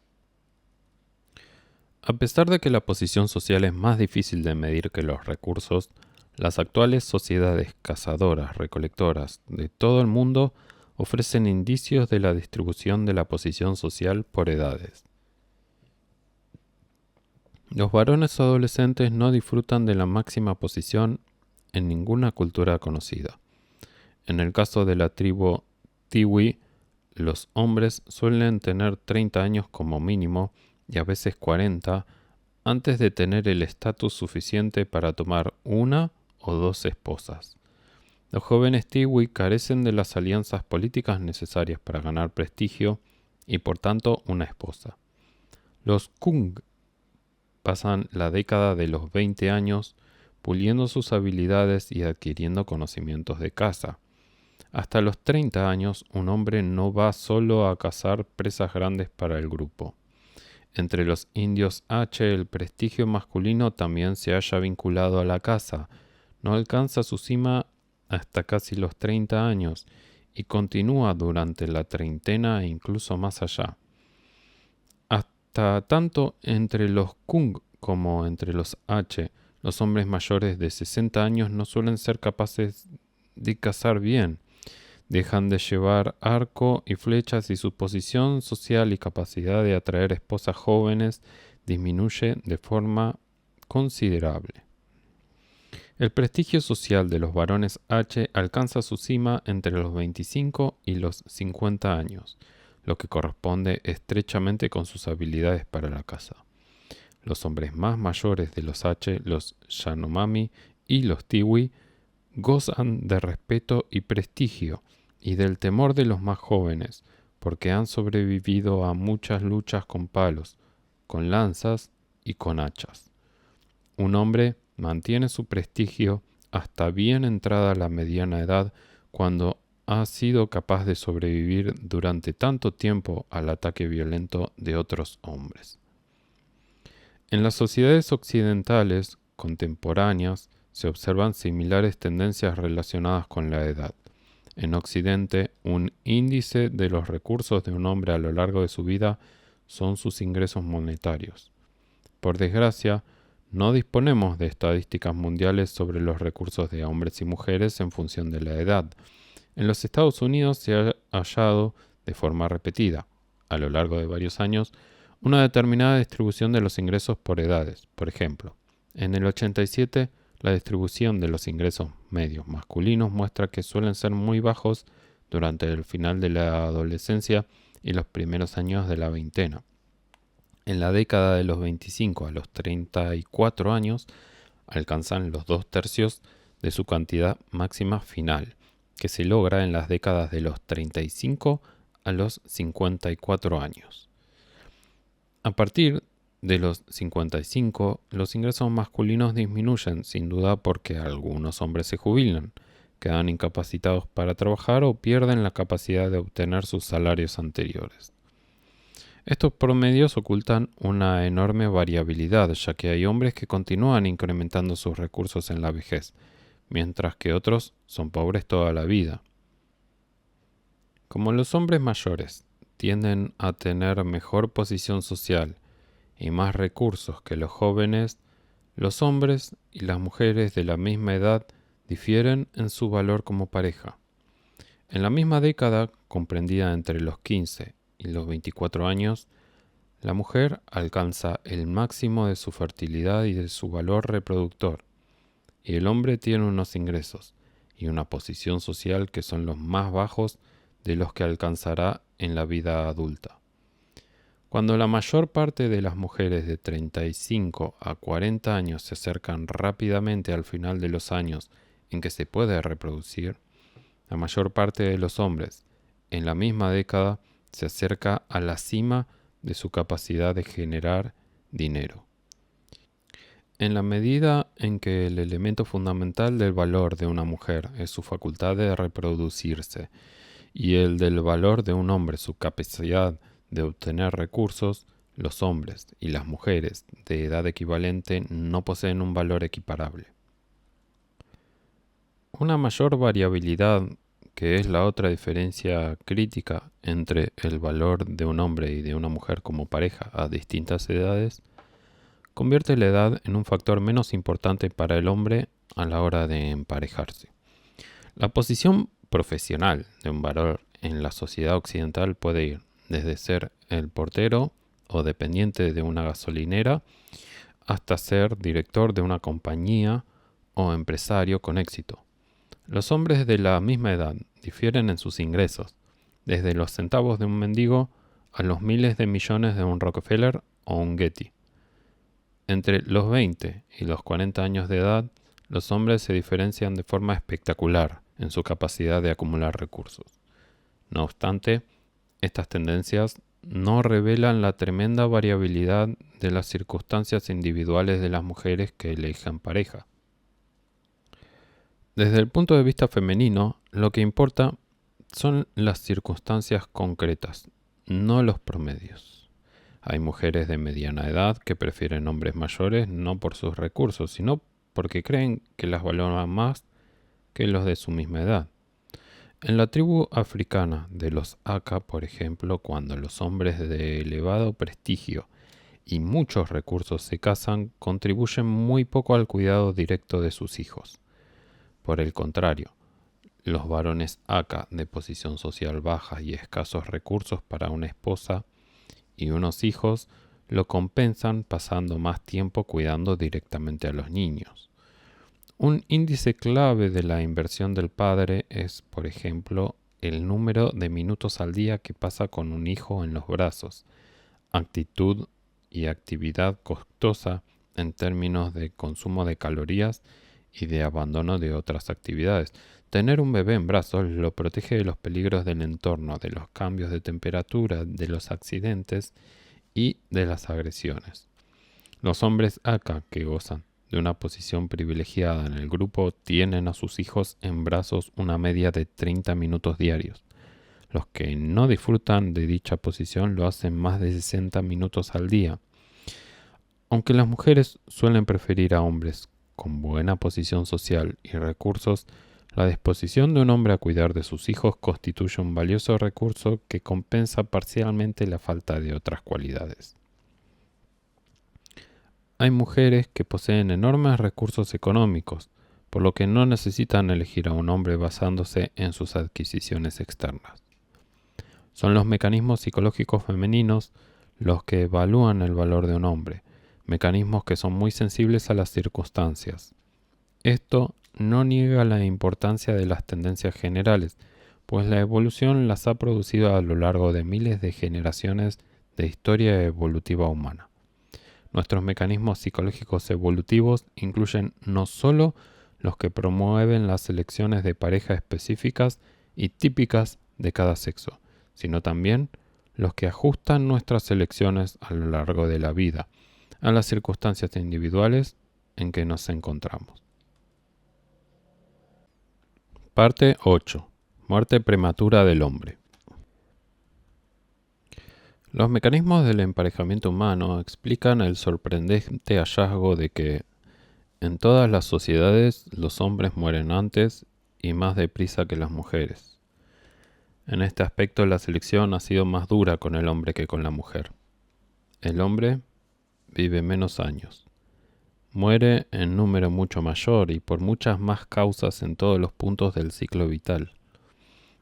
[SPEAKER 1] A pesar de que la posición social es más difícil de medir que los recursos, las actuales sociedades cazadoras-recolectoras de todo el mundo ofrecen indicios de la distribución de la posición social por edades. Los varones adolescentes no disfrutan de la máxima posición en ninguna cultura conocida. En el caso de la tribu Tiwi, los hombres suelen tener 30 años como mínimo y a veces 40 antes de tener el estatus suficiente para tomar una o dos esposas. Los jóvenes Tiwi carecen de las alianzas políticas necesarias para ganar prestigio y por tanto una esposa. Los Kung pasan la década de los 20 años puliendo sus habilidades y adquiriendo conocimientos de caza. Hasta los 30 años, un hombre no va solo a cazar presas grandes para el grupo. Entre los indios H, el prestigio masculino también se halla vinculado a la caza. No alcanza su cima hasta casi los 30 años y continúa durante la treintena e incluso más allá. Hasta tanto entre los Kung como entre los H, los hombres mayores de 60 años no suelen ser capaces de cazar bien. Dejan de llevar arco y flechas y su posición social y capacidad de atraer esposas jóvenes disminuye de forma considerable. El prestigio social de los varones H alcanza su cima entre los 25 y los 50 años, lo que corresponde estrechamente con sus habilidades para la caza. Los hombres más mayores de los H, los Yanomami y los Tiwi, gozan de respeto y prestigio, y del temor de los más jóvenes, porque han sobrevivido a muchas luchas con palos, con lanzas y con hachas. Un hombre mantiene su prestigio hasta bien entrada la mediana edad cuando ha sido capaz de sobrevivir durante tanto tiempo al ataque violento de otros hombres. En las sociedades occidentales contemporáneas se observan similares tendencias relacionadas con la edad. En Occidente, un índice de los recursos de un hombre a lo largo de su vida son sus ingresos monetarios. Por desgracia, no disponemos de estadísticas mundiales sobre los recursos de hombres y mujeres en función de la edad. En los Estados Unidos se ha hallado de forma repetida, a lo largo de varios años, una determinada distribución de los ingresos por edades. Por ejemplo, en el 87, la distribución de los ingresos medios masculinos muestra que suelen ser muy bajos durante el final de la adolescencia y los primeros años de la veintena. En la década de los 25 a los 34 años alcanzan los 2/3 de su cantidad máxima final, que se logra en las décadas de los 35 a los 54 años. A partir de los 55, los ingresos masculinos disminuyen, sin duda porque algunos hombres se jubilan, quedan incapacitados para trabajar o pierden la capacidad de obtener sus salarios anteriores. Estos promedios ocultan una enorme variabilidad, ya que hay hombres que continúan incrementando sus recursos en la vejez, mientras que otros son pobres toda la vida. Como los hombres mayores tienden a tener mejor posición social y más recursos que los jóvenes, los hombres y las mujeres de la misma edad difieren en su valor como pareja. En la misma década, comprendida entre los 15 y los 24 años, la mujer alcanza el máximo de su fertilidad y de su valor reproductor, y el hombre tiene unos ingresos y una posición social que son los más bajos de los que alcanzará en la vida adulta. Cuando la mayor parte de las mujeres de 35 a 40 años se acercan rápidamente al final de los años en que se puede reproducir, la mayor parte de los hombres en la misma década se acerca a la cima de su capacidad de generar dinero. En la medida en que el elemento fundamental del valor de una mujer es su facultad de reproducirse y el del valor de un hombre su capacidad de obtener recursos, los hombres y las mujeres de edad equivalente no poseen un valor equiparable. Una mayor variabilidad, que es la otra diferencia crítica entre el valor de un hombre y de una mujer como pareja a distintas edades, convierte la edad en un factor menos importante para el hombre a la hora de emparejarse. La posición profesional de un varón en la sociedad occidental puede ir desde ser el portero o dependiente de una gasolinera hasta ser director de una compañía o empresario con éxito. Los hombres de la misma edad difieren en sus ingresos, desde los centavos de un mendigo a los miles de millones de un Rockefeller o un Getty. Entre los 20 y los 40 años de edad, los hombres se diferencian de forma espectacular en su capacidad de acumular recursos. No obstante, estas tendencias no revelan la tremenda variabilidad de las circunstancias individuales de las mujeres que elijan pareja. Desde el punto de vista femenino, lo que importa son las circunstancias concretas, no los promedios. Hay mujeres de mediana edad que prefieren hombres mayores no por sus recursos, sino porque creen que las valoran más que los de su misma edad. En la tribu africana de los Aka, por ejemplo, cuando los hombres de elevado prestigio y muchos recursos se casan, contribuyen muy poco al cuidado directo de sus hijos. Por el contrario, los varones Aka de posición social baja y escasos recursos para una esposa y unos hijos lo compensan pasando más tiempo cuidando directamente a los niños. Un índice clave de la inversión del padre es, por ejemplo, el número de minutos al día que pasa con un hijo en los brazos, actitud y actividad costosa en términos de consumo de calorías y de abandono de otras actividades. Tener un bebé en brazos lo protege de los peligros del entorno, de los cambios de temperatura, de los accidentes y de las agresiones. Los hombres Aka que gozan de una posición privilegiada en el grupo tienen a sus hijos en brazos una media de 30 minutos diarios. Los que no disfrutan de dicha posición lo hacen más de 60 minutos al día. Aunque las mujeres suelen preferir a hombres con buena posición social y recursos, la disposición de un hombre a cuidar de sus hijos constituye un valioso recurso que compensa parcialmente la falta de otras cualidades. Hay mujeres que poseen enormes recursos económicos, por lo que no necesitan elegir a un hombre basándose en sus adquisiciones externas. Son los mecanismos psicológicos femeninos los que evalúan el valor de un hombre, mecanismos que son muy sensibles a las circunstancias. Esto no niega la importancia de las tendencias generales, pues la evolución las ha producido a lo largo de miles de generaciones de historia evolutiva humana. Nuestros mecanismos psicológicos evolutivos incluyen no solo los que promueven las elecciones de pareja específicas y típicas de cada sexo, sino también los que ajustan nuestras elecciones a lo largo de la vida, a las circunstancias individuales en que nos encontramos. Parte 8. Muerte prematura del hombre. Los mecanismos del emparejamiento humano explican el sorprendente hallazgo de que en todas las sociedades los hombres mueren antes y más deprisa que las mujeres. En este aspecto la selección ha sido más dura con el hombre que con la mujer. El hombre vive menos años. Muere en número mucho mayor y por muchas más causas en todos los puntos del ciclo vital.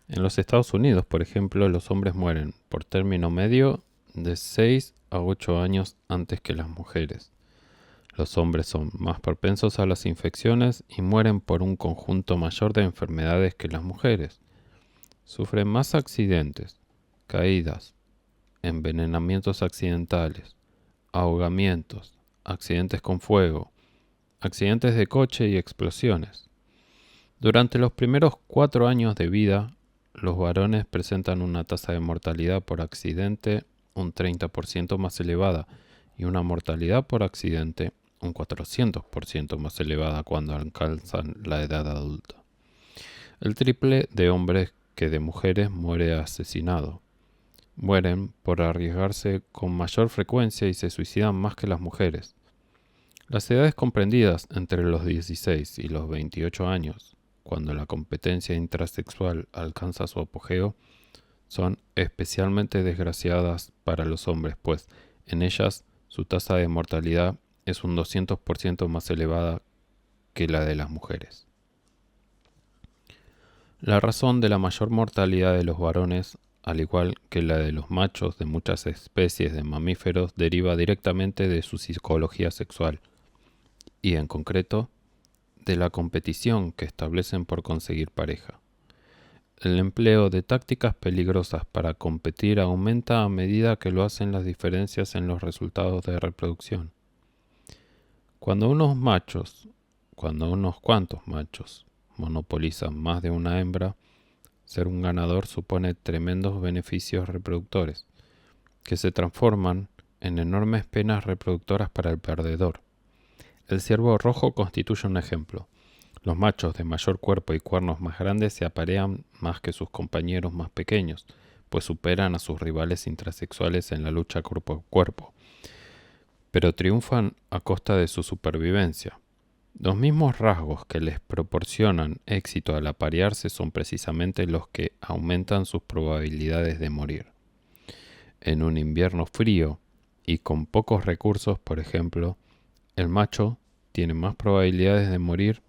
[SPEAKER 1] En los Estados Unidos, por ejemplo, los hombres mueren, por término medio, de 6 a 8 años antes que las mujeres. Los hombres son más propensos a las infecciones y mueren por un conjunto mayor de enfermedades que las mujeres. Sufren más accidentes, caídas, envenenamientos accidentales, ahogamientos, accidentes con fuego, accidentes de coche y explosiones. Durante los primeros 4 años de vida, los varones presentan una tasa de mortalidad por accidente un 30% más elevada y una mortalidad por accidente un 400% más elevada cuando alcanzan la edad adulta. El triple de hombres que de mujeres muere asesinado. Mueren por arriesgarse con mayor frecuencia y se suicidan más que las mujeres. Las edades comprendidas entre los 16 y los 28 años, cuando la competencia intrasexual alcanza su apogeo, son especialmente desgraciadas para los hombres, pues en ellas su tasa de mortalidad es un 200% más elevada que la de las mujeres. La razón de la mayor mortalidad de los varones, al igual que la de los machos de muchas especies de mamíferos, deriva directamente de su psicología sexual y, en concreto, de la competición que establecen por conseguir pareja. El empleo de tácticas peligrosas para competir aumenta a medida que lo hacen las diferencias en los resultados de reproducción. Cuando unos cuantos machos monopolizan más de una hembra, ser un ganador supone tremendos beneficios reproductores, que se transforman en enormes penas reproductoras para el perdedor. El ciervo rojo constituye un ejemplo. Los machos de mayor cuerpo y cuernos más grandes se aparean más que sus compañeros más pequeños, pues superan a sus rivales intrasexuales en la lucha cuerpo a cuerpo, pero triunfan a costa de su supervivencia. Los mismos rasgos que les proporcionan éxito al aparearse son precisamente los que aumentan sus probabilidades de morir. En un invierno frío y con pocos recursos, por ejemplo, el macho tiene más probabilidades de morir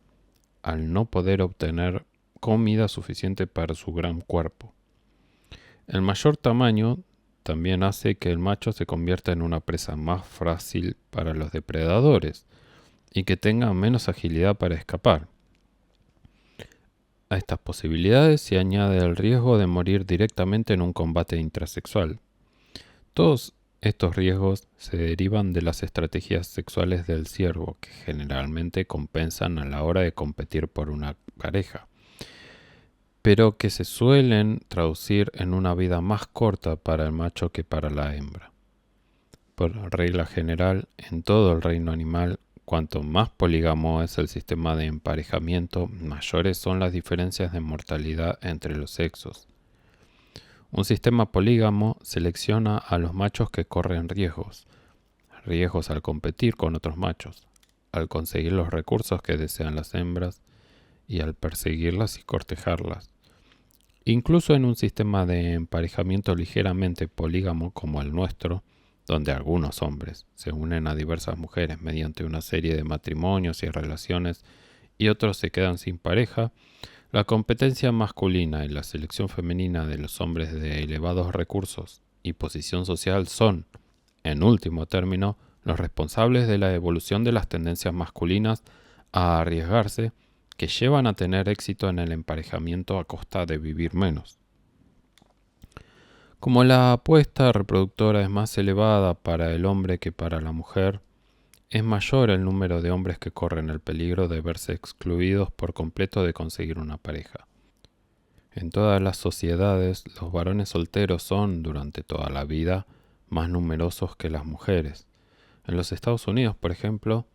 [SPEAKER 1] al no poder obtener comida suficiente para su gran cuerpo. El mayor tamaño también hace que el macho se convierta en una presa más fácil para los depredadores y que tenga menos agilidad para escapar. A estas posibilidades se añade el riesgo de morir directamente en un combate intrasexual. Todos estos riesgos se derivan de las estrategias sexuales del ciervo, que generalmente compensan a la hora de competir por una pareja, pero que se suelen traducir en una vida más corta para el macho que para la hembra. Por regla general, en todo el reino animal, cuanto más polígamo es el sistema de emparejamiento, mayores son las diferencias de mortalidad entre los sexos. Un sistema polígamo selecciona a los machos que corren riesgos al competir con otros machos, al conseguir los recursos que desean las hembras y al perseguirlas y cortejarlas. Incluso en un sistema de emparejamiento ligeramente polígamo como el nuestro, donde algunos hombres se unen a diversas mujeres mediante una serie de matrimonios y relaciones y otros se quedan sin pareja, la competencia masculina y la selección femenina de los hombres de elevados recursos y posición social son, en último término, los responsables de la evolución de las tendencias masculinas a arriesgarse que llevan a tener éxito en el emparejamiento a costa de vivir menos. Como la apuesta reproductora es más elevada para el hombre que para la mujer, es mayor el número de hombres que corren el peligro de verse excluidos por completo de conseguir una pareja. En todas las sociedades, los varones solteros son, durante toda la vida, más numerosos que las mujeres. En los Estados Unidos, por ejemplo,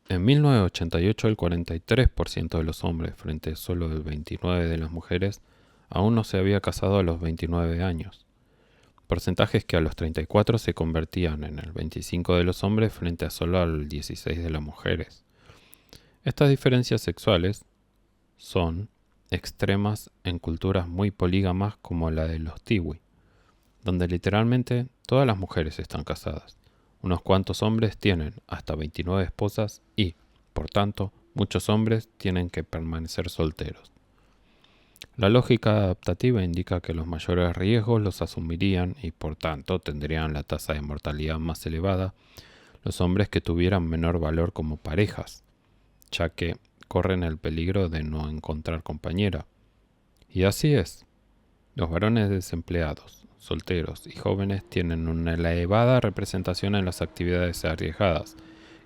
[SPEAKER 1] en 1988 el 43% de los hombres frente a solo el 29% de las mujeres aún no se había casado a los 29 años. Porcentajes que a los 34 se convertían en el 25% de los hombres frente a solo al 16% de las mujeres. Estas diferencias sexuales son extremas en culturas muy polígamas como la de los tiwi, donde literalmente todas las mujeres están casadas. Unos cuantos hombres tienen hasta 29 esposas y, por tanto, muchos hombres tienen que permanecer solteros. La lógica adaptativa indica que los mayores riesgos los asumirían y, por tanto, tendrían la tasa de mortalidad más elevada los hombres que tuvieran menor valor como parejas, ya que corren el peligro de no encontrar compañera. Y así es. Los varones desempleados, solteros y jóvenes tienen una elevada representación en las actividades arriesgadas,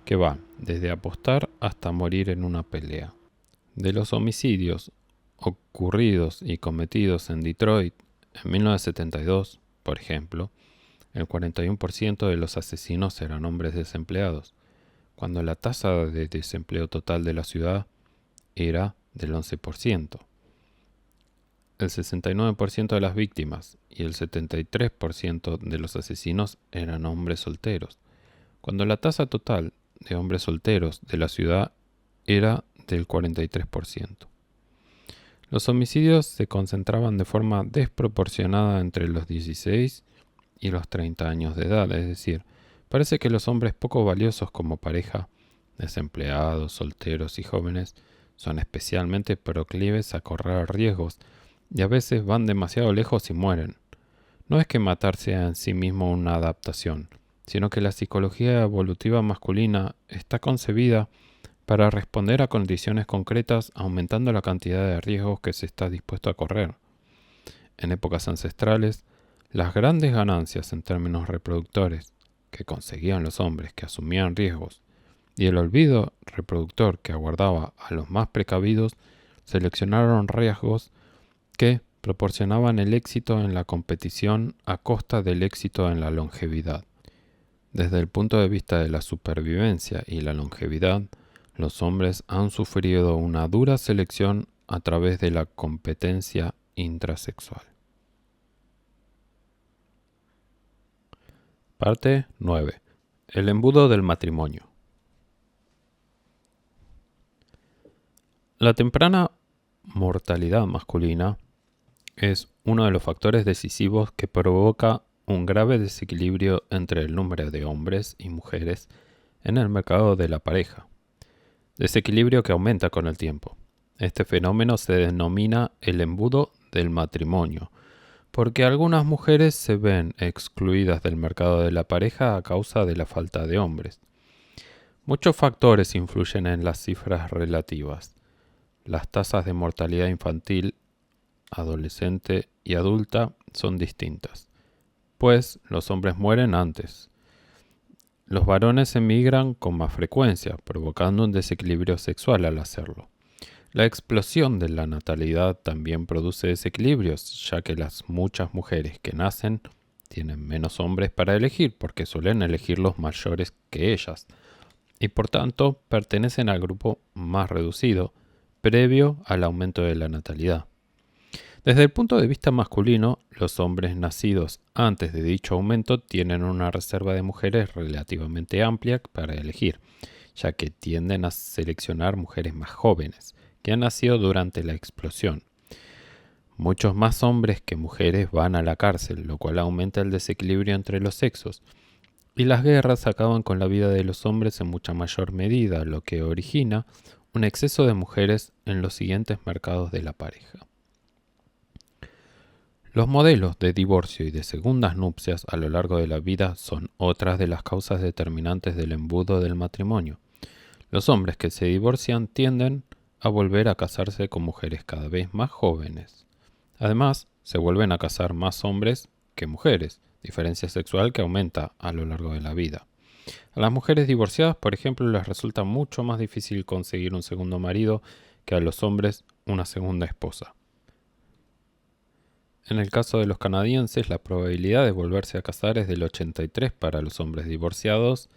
[SPEAKER 1] que van desde apostar hasta morir en una pelea. De los homicidios ocurridos y cometidos en Detroit en 1972, por ejemplo, el 41% de los asesinos eran hombres desempleados, cuando la tasa de desempleo total de la ciudad era del 11%. El 69% de las víctimas y el 73% de los asesinos eran hombres solteros, cuando la tasa total de hombres solteros de la ciudad era del 43%. Los homicidios se concentraban de forma desproporcionada entre los 16 y los 30 años de edad, es decir, parece que los hombres poco valiosos como pareja, desempleados, solteros y jóvenes, son especialmente proclives a correr riesgos y a veces van demasiado lejos y mueren. No es que matar sea en sí mismo una adaptación, sino que la psicología evolutiva masculina está concebida para responder a condiciones concretas aumentando la cantidad de riesgos que se está dispuesto a correr. En épocas ancestrales, las grandes ganancias en términos reproductores que conseguían los hombres que asumían riesgos y el olvido reproductor que aguardaba a los más precavidos seleccionaron riesgos que proporcionaban el éxito en la competición a costa del éxito en la longevidad. Desde el punto de vista de la supervivencia y la longevidad, los hombres han sufrido una dura selección a través de la competencia intrasexual. Parte 9. El embudo del matrimonio. La temprana mortalidad masculina es uno de los factores decisivos que provoca un grave desequilibrio entre el número de hombres y mujeres en el mercado de la pareja. Desequilibrio que aumenta con el tiempo. Este fenómeno se denomina el embudo del matrimonio, porque algunas mujeres se ven excluidas del mercado de la pareja a causa de la falta de hombres. Muchos factores influyen en las cifras relativas. Las tasas de mortalidad infantil, adolescente y adulta son distintas, pues los hombres mueren antes. Los varones emigran con más frecuencia, provocando un desequilibrio sexual al hacerlo. La explosión de la natalidad también produce desequilibrios, ya que las muchas mujeres que nacen tienen menos hombres para elegir, porque suelen elegir los mayores que ellas, y por tanto pertenecen al grupo más reducido, previo al aumento de la natalidad. Desde el punto de vista masculino, los hombres nacidos antes de dicho aumento tienen una reserva de mujeres relativamente amplia para elegir, ya que tienden a seleccionar mujeres más jóvenes, que han nacido durante la explosión. Muchos más hombres que mujeres van a la cárcel, lo cual aumenta el desequilibrio entre los sexos, y las guerras acaban con la vida de los hombres en mucha mayor medida, lo que origina un exceso de mujeres en los siguientes mercados de la pareja. Los modelos de divorcio y de segundas nupcias a lo largo de la vida son otras de las causas determinantes del embudo del matrimonio. Los hombres que se divorcian tienden a volver a casarse con mujeres cada vez más jóvenes. Además, se vuelven a casar más hombres que mujeres, diferencia sexual que aumenta a lo largo de la vida. A las mujeres divorciadas, por ejemplo, les resulta mucho más difícil conseguir un segundo marido que a los hombres una segunda esposa. En el caso de los canadienses, la probabilidad de volverse a casar es del 83% para los hombres divorciados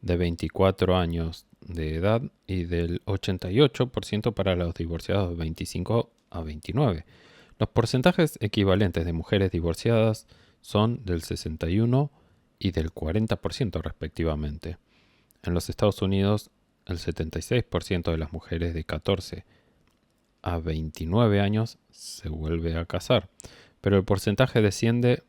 [SPEAKER 1] de 24 años de edad y del 88% para los divorciados de 25 a 29. Los porcentajes equivalentes de mujeres divorciadas son del 61 y del 40% respectivamente. En los Estados Unidos, el 76% de las mujeres de 14 a 29 años se vuelve a casar, pero el porcentaje desciende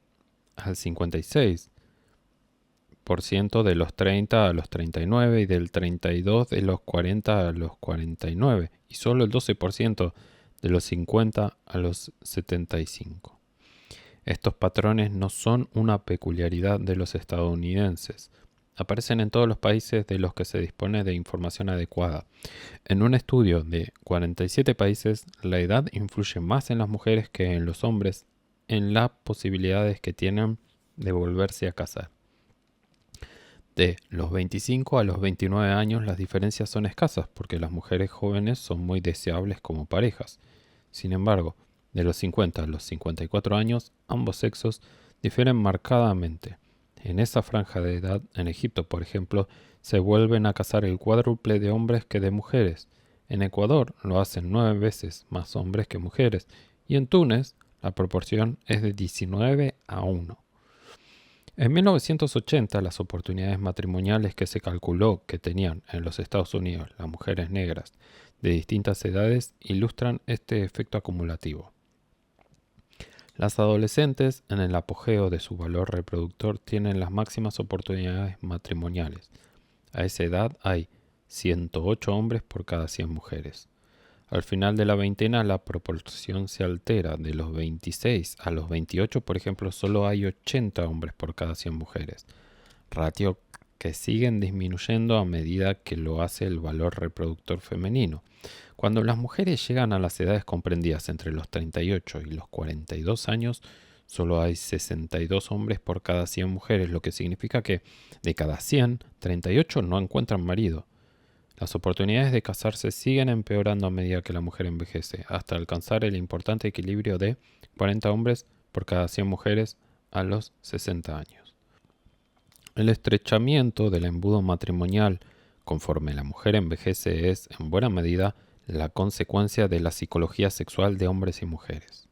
[SPEAKER 1] al 56% de los 30 a los 39 y del 32% de los 40 a los 49 y solo el 12% de los 50 a los 75. Estos patrones no son una peculiaridad de los estadounidenses. Aparecen en todos los países de los que se dispone de información adecuada. En un estudio de 47 países, la edad influye más en las mujeres que en los hombres en las posibilidades que tienen de volverse a casar. De los 25 a los 29 años las diferencias son escasas porque las mujeres jóvenes son muy deseables como parejas. Sin embargo, de los 50 a los 54 años, ambos sexos difieren marcadamente. En esa franja de edad, en Egipto, por ejemplo, se vuelven a casar el cuádruple de hombres que de mujeres. En Ecuador lo hacen 9 veces más hombres que mujeres. Y en Túnez, la proporción es de 19 a 1. En 1980, las oportunidades matrimoniales que se calculó que tenían en los Estados Unidos las mujeres negras de distintas edades ilustran este efecto acumulativo. Las adolescentes, en el apogeo de su valor reproductor, tienen las máximas oportunidades matrimoniales. A esa edad hay 108 hombres por cada 100 mujeres. Al final de la veintena la proporción se altera. De los 26 a los 28, por ejemplo, solo hay 80 hombres por cada 100 mujeres. Ratio que siguen disminuyendo a medida que lo hace el valor reproductor femenino. Cuando las mujeres llegan a las edades comprendidas entre los 38 y los 42 años, solo hay 62 hombres por cada 100 mujeres, lo que significa que de cada 100, 38 no encuentran marido. Las oportunidades de casarse siguen empeorando a medida que la mujer envejece, hasta alcanzar el importante equilibrio de 40 hombres por cada 100 mujeres a los 60 años. El estrechamiento del embudo matrimonial conforme la mujer envejece es, en buena medida, la consecuencia de la psicología sexual de hombres y mujeres.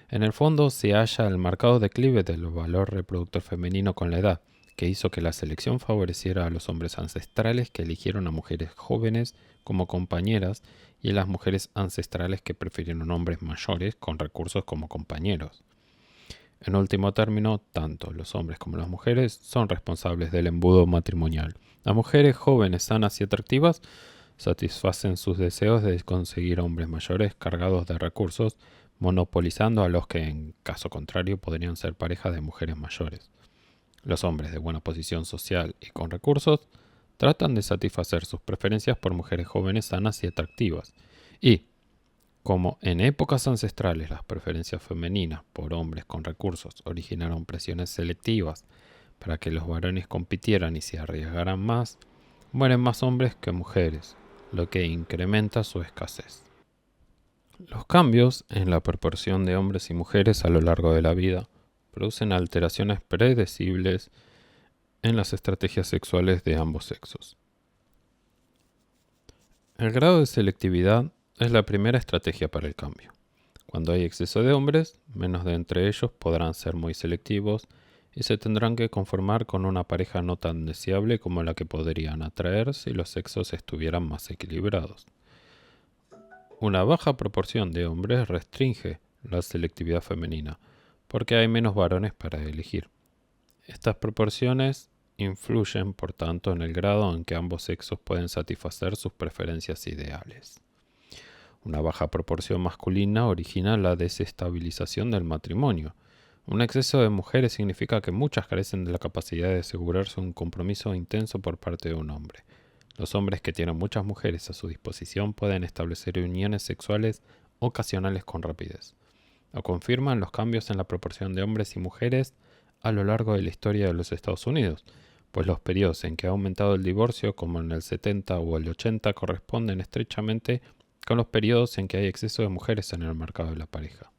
[SPEAKER 1] En el fondo se halla el marcado declive del valor reproductor femenino con la edad, que hizo que la selección favoreciera a los hombres ancestrales que eligieron a mujeres jóvenes como compañeras y a las mujeres ancestrales que prefirieron hombres mayores con recursos como compañeros. En último término, tanto los hombres como las mujeres son responsables del embudo matrimonial. Las mujeres jóvenes, sanas y atractivas satisfacen sus deseos de conseguir hombres mayores cargados de recursos, monopolizando a los que, en caso contrario, podrían ser parejas de mujeres mayores. Los hombres de buena posición social y con recursos tratan de satisfacer sus preferencias por mujeres jóvenes, sanas y atractivas. Y, como en épocas ancestrales las preferencias femeninas por hombres con recursos originaron presiones selectivas para que los varones compitieran y se arriesgaran más, mueren más hombres que mujeres, lo que incrementa su escasez. Los cambios en la proporción de hombres y mujeres a lo largo de la vida producen alteraciones predecibles en las estrategias sexuales de ambos sexos. El grado de selectividad es la primera estrategia para el cambio. Cuando hay exceso de hombres, menos de entre ellos podrán ser muy selectivos y se tendrán que conformar con una pareja no tan deseable como la que podrían atraer si los sexos estuvieran más equilibrados. Una baja proporción de hombres restringe la selectividad femenina, porque hay menos varones para elegir. Estas proporciones influyen, por tanto, en el grado en que ambos sexos pueden satisfacer sus preferencias ideales. Una baja proporción masculina origina la desestabilización del matrimonio. Un exceso de mujeres significa que muchas carecen de la capacidad de asegurarse un compromiso intenso por parte de un hombre. Los hombres que tienen muchas mujeres a su disposición pueden establecer uniones sexuales ocasionales con rapidez. Lo confirman los cambios en la proporción de hombres y mujeres a lo largo de la historia de los Estados Unidos, pues los periodos en que ha aumentado el divorcio, como en el 70 o el 80, corresponden estrechamente con los periodos en que hay exceso de mujeres en el mercado de la pareja.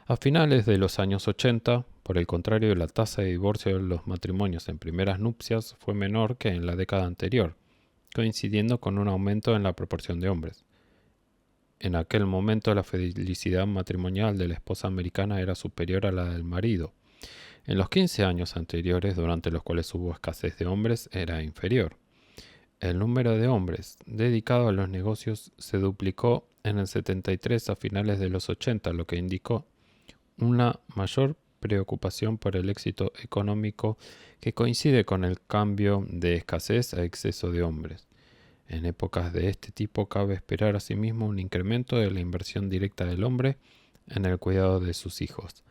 [SPEAKER 1] A finales de los años 80, por el contrario, la tasa de divorcio de los matrimonios en primeras nupcias fue menor que en la década anterior, coincidiendo con un aumento en la proporción de hombres. En aquel momento la felicidad matrimonial de la esposa americana era superior a la del marido. En los 15 años anteriores, durante los cuales hubo escasez de hombres, era inferior. El número de hombres dedicados a los negocios se duplicó en el 73 a finales de los 80, lo que indicó una mayor preocupación por el éxito económico que coincide con el cambio de escasez a exceso de hombres. En épocas de este tipo cabe esperar asimismo un incremento de la inversión directa del hombre en el cuidado de sus hijos,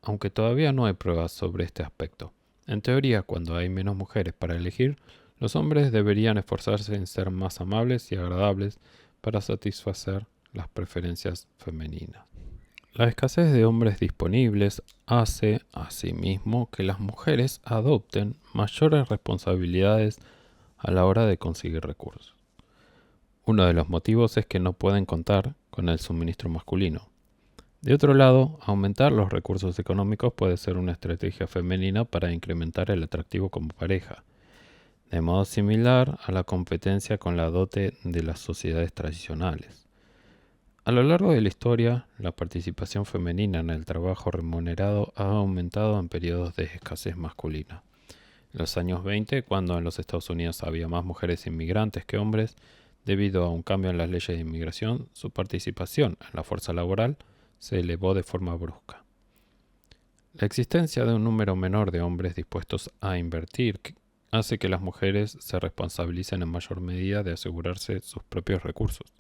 [SPEAKER 1] aunque todavía no hay pruebas sobre este aspecto. En teoría, cuando hay menos mujeres para elegir, los hombres deberían esforzarse en ser más amables y agradables para satisfacer las preferencias femeninas. La escasez de hombres disponibles hace, asimismo, que las mujeres adopten mayores responsabilidades a la hora de conseguir recursos. Uno de los motivos es que no pueden contar con el suministro masculino. De otro lado, aumentar los recursos económicos puede ser una estrategia femenina para incrementar el atractivo como pareja, de modo similar a la competencia con la dote de las sociedades tradicionales. A lo largo de la historia, la participación femenina en el trabajo remunerado ha aumentado en periodos de escasez masculina. En los años 20, cuando en los Estados Unidos había más mujeres inmigrantes que hombres, debido a un cambio en las leyes de inmigración, su participación en la fuerza laboral se elevó de forma brusca. La existencia de un número menor de hombres dispuestos a invertir hace que las mujeres se responsabilicen en mayor medida de asegurarse sus propios recursos.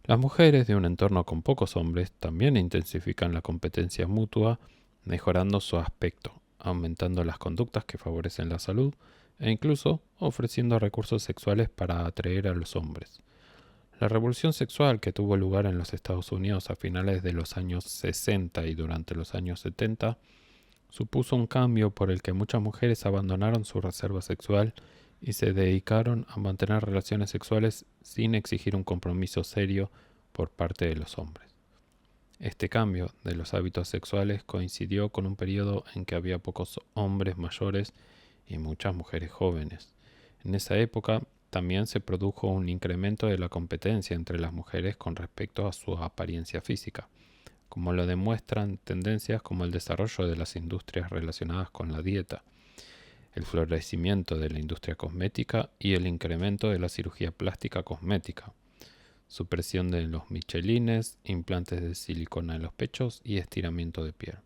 [SPEAKER 1] Las mujeres de un entorno con pocos hombres también intensifican la competencia mutua, mejorando su aspecto, aumentando las conductas que favorecen la salud e incluso ofreciendo recursos sexuales para atraer a los hombres. La revolución sexual que tuvo lugar en los Estados Unidos a finales de los años 60 y durante los años 70 supuso un cambio por el que muchas mujeres abandonaron su reserva sexual y se dedicaron a mantener relaciones sexuales sin exigir un compromiso serio por parte de los hombres. Este cambio de los hábitos sexuales coincidió con un periodo en que había pocos hombres mayores y muchas mujeres jóvenes. En esa época también se produjo un incremento de la competencia entre las mujeres con respecto a su apariencia física, como lo demuestran tendencias como el desarrollo de las industrias relacionadas con la dieta, el florecimiento de la industria cosmética y el incremento de la cirugía plástica cosmética, supresión de los michelines, implantes de silicona en los pechos y estiramiento de piel.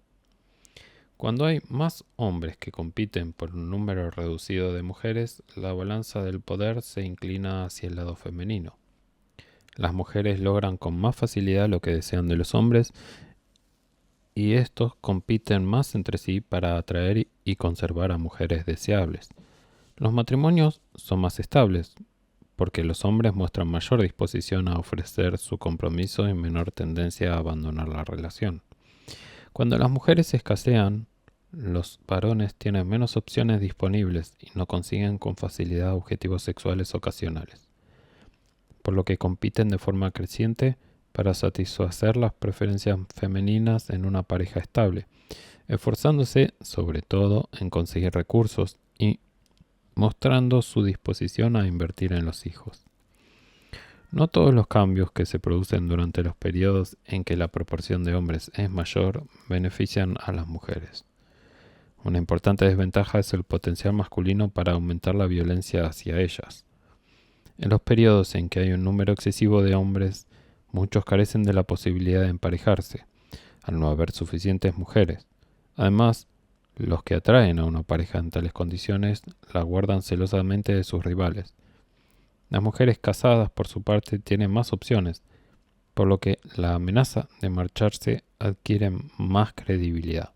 [SPEAKER 1] Cuando hay más hombres que compiten por un número reducido de mujeres, la balanza del poder se inclina hacia el lado femenino. Las mujeres logran con más facilidad lo que desean de los hombres y estos compiten más entre sí para atraer y conservar a mujeres deseables. Los matrimonios son más estables porque los hombres muestran mayor disposición a ofrecer su compromiso y menor tendencia a abandonar la relación. Cuando las mujeres escasean, los varones tienen menos opciones disponibles y no consiguen con facilidad objetivos sexuales ocasionales, por lo que compiten de forma creciente para satisfacer las preferencias femeninas en una pareja estable, esforzándose sobre todo en conseguir recursos y mostrando su disposición a invertir en los hijos. No todos los cambios que se producen durante los periodos en que la proporción de hombres es mayor benefician a las mujeres. Una importante desventaja es el potencial masculino para aumentar la violencia hacia ellas. En los periodos en que hay un número excesivo de hombres, muchos carecen de la posibilidad de emparejarse, al no haber suficientes mujeres. Además, los que atraen a una pareja en tales condiciones la guardan celosamente de sus rivales. Las mujeres casadas, por su parte, tienen más opciones, por lo que la amenaza de marcharse adquiere más credibilidad.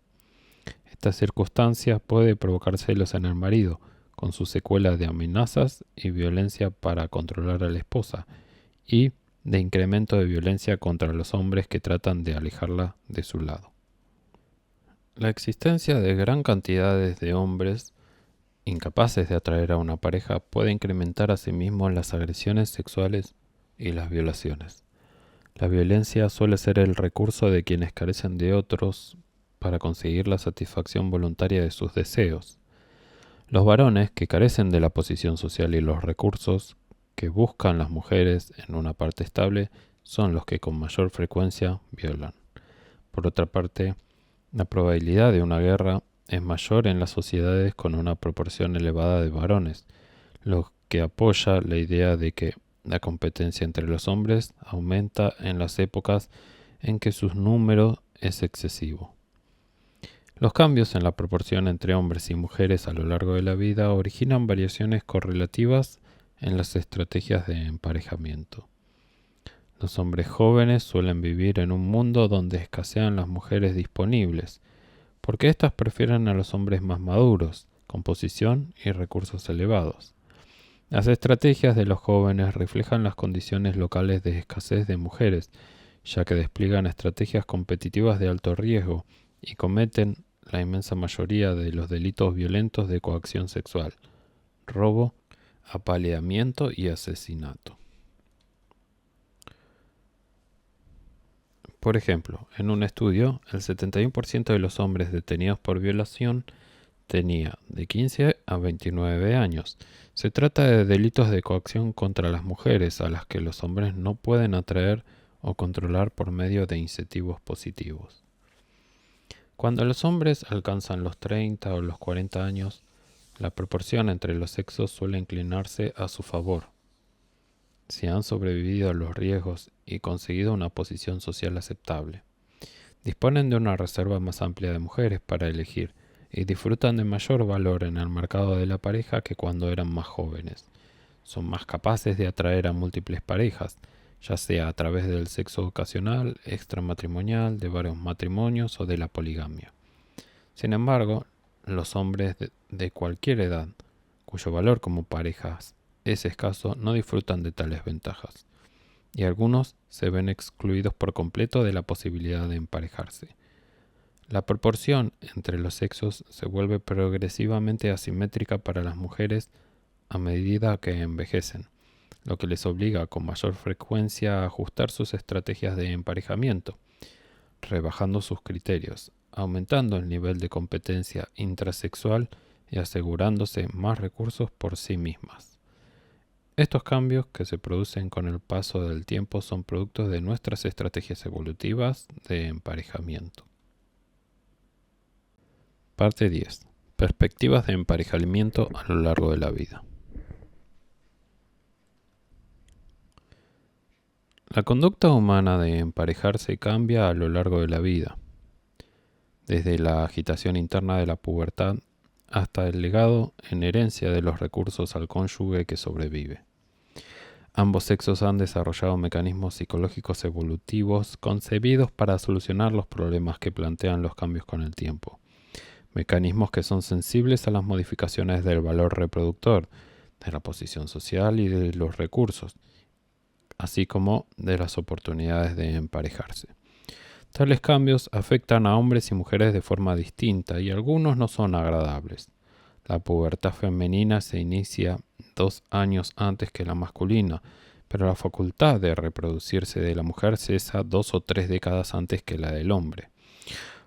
[SPEAKER 1] Esta circunstancia puede provocar celos en el marido, con su secuela de amenazas y violencia para controlar a la esposa, y de incremento de violencia contra los hombres que tratan de alejarla de su lado. La existencia de gran cantidades de hombres incapaces de atraer a una pareja puede incrementar asimismo las agresiones sexuales y las violaciones. La violencia suele ser el recurso de quienes carecen de otros para conseguir la satisfacción voluntaria de sus deseos. Los varones que carecen de la posición social y los recursos que buscan las mujeres en una parte estable son los que con mayor frecuencia violan. Por otra parte, la probabilidad de una guerra es mayor en las sociedades con una proporción elevada de varones, lo que apoya la idea de que la competencia entre los hombres aumenta en las épocas en que su número es excesivo. Los cambios en la proporción entre hombres y mujeres a lo largo de la vida originan variaciones correlativas en las estrategias de emparejamiento. Los hombres jóvenes suelen vivir en un mundo donde escasean las mujeres disponibles, porque éstas prefieren a los hombres más maduros, con posición y recursos elevados. Las estrategias de los jóvenes reflejan las condiciones locales de escasez de mujeres, ya que despliegan estrategias competitivas de alto riesgo y cometen la inmensa mayoría de los delitos violentos de coacción sexual, robo, apaleamiento y asesinato. Por ejemplo, en un estudio, el 71% de los hombres detenidos por violación tenía de 15 a 29 años. Se trata de delitos de coacción contra las mujeres a las que los hombres no pueden atraer o controlar por medio de incentivos positivos. Cuando los hombres alcanzan los 30 o los 40 años, la proporción entre los sexos suele inclinarse a su favor. Si han sobrevivido a los riesgos y conseguido una posición social aceptable, disponen de una reserva más amplia de mujeres para elegir y disfrutan de mayor valor en el mercado de la pareja que cuando eran más jóvenes. Son más capaces de atraer a múltiples parejas, ya sea a través del sexo ocasional, extramatrimonial, de varios matrimonios o de la poligamia. Sin embargo, los hombres de cualquier edad, cuyo valor como parejas es escaso, no disfrutan de tales ventajas, y algunos se ven excluidos por completo de la posibilidad de emparejarse. La proporción entre los sexos se vuelve progresivamente asimétrica para las mujeres a medida que envejecen, lo que les obliga con mayor frecuencia a ajustar sus estrategias de emparejamiento, rebajando sus criterios, aumentando el nivel de competencia intrasexual y asegurándose más recursos por sí mismas. Estos cambios que se producen con el paso del tiempo son productos de nuestras estrategias evolutivas de emparejamiento. Parte 10. Perspectivas de emparejamiento a lo largo de la vida. La conducta humana de emparejarse cambia a lo largo de la vida, desde la agitación interna de la pubertad hasta el legado en herencia de los recursos al cónyuge que sobrevive. Ambos sexos han desarrollado mecanismos psicológicos evolutivos concebidos para solucionar los problemas que plantean los cambios con el tiempo. Mecanismos que son sensibles a las modificaciones del valor reproductor, de la posición social y de los recursos, así como de las oportunidades de emparejarse. Tales cambios afectan a hombres y mujeres de forma distinta y algunos no son agradables. La pubertad femenina se inicia 2 años antes que la masculina, pero la facultad de reproducirse de la mujer cesa 2 o 3 décadas antes que la del hombre.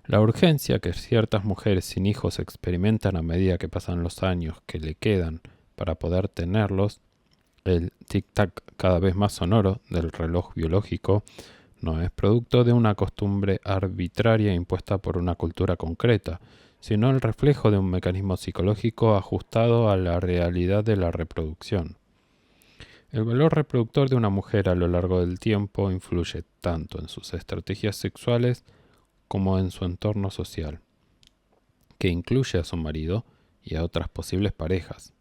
[SPEAKER 1] La urgencia que ciertas mujeres sin hijos experimentan a medida que pasan los años que le quedan para poder tenerlos, el tic-tac cada vez más sonoro del reloj biológico, no es producto de una costumbre arbitraria impuesta por una cultura concreta, sino el reflejo de un mecanismo psicológico ajustado a la realidad de la reproducción. El valor reproductor de una mujer a lo largo del tiempo influye tanto en sus estrategias sexuales como en su entorno social, que incluye a su marido y a otras posibles parejas.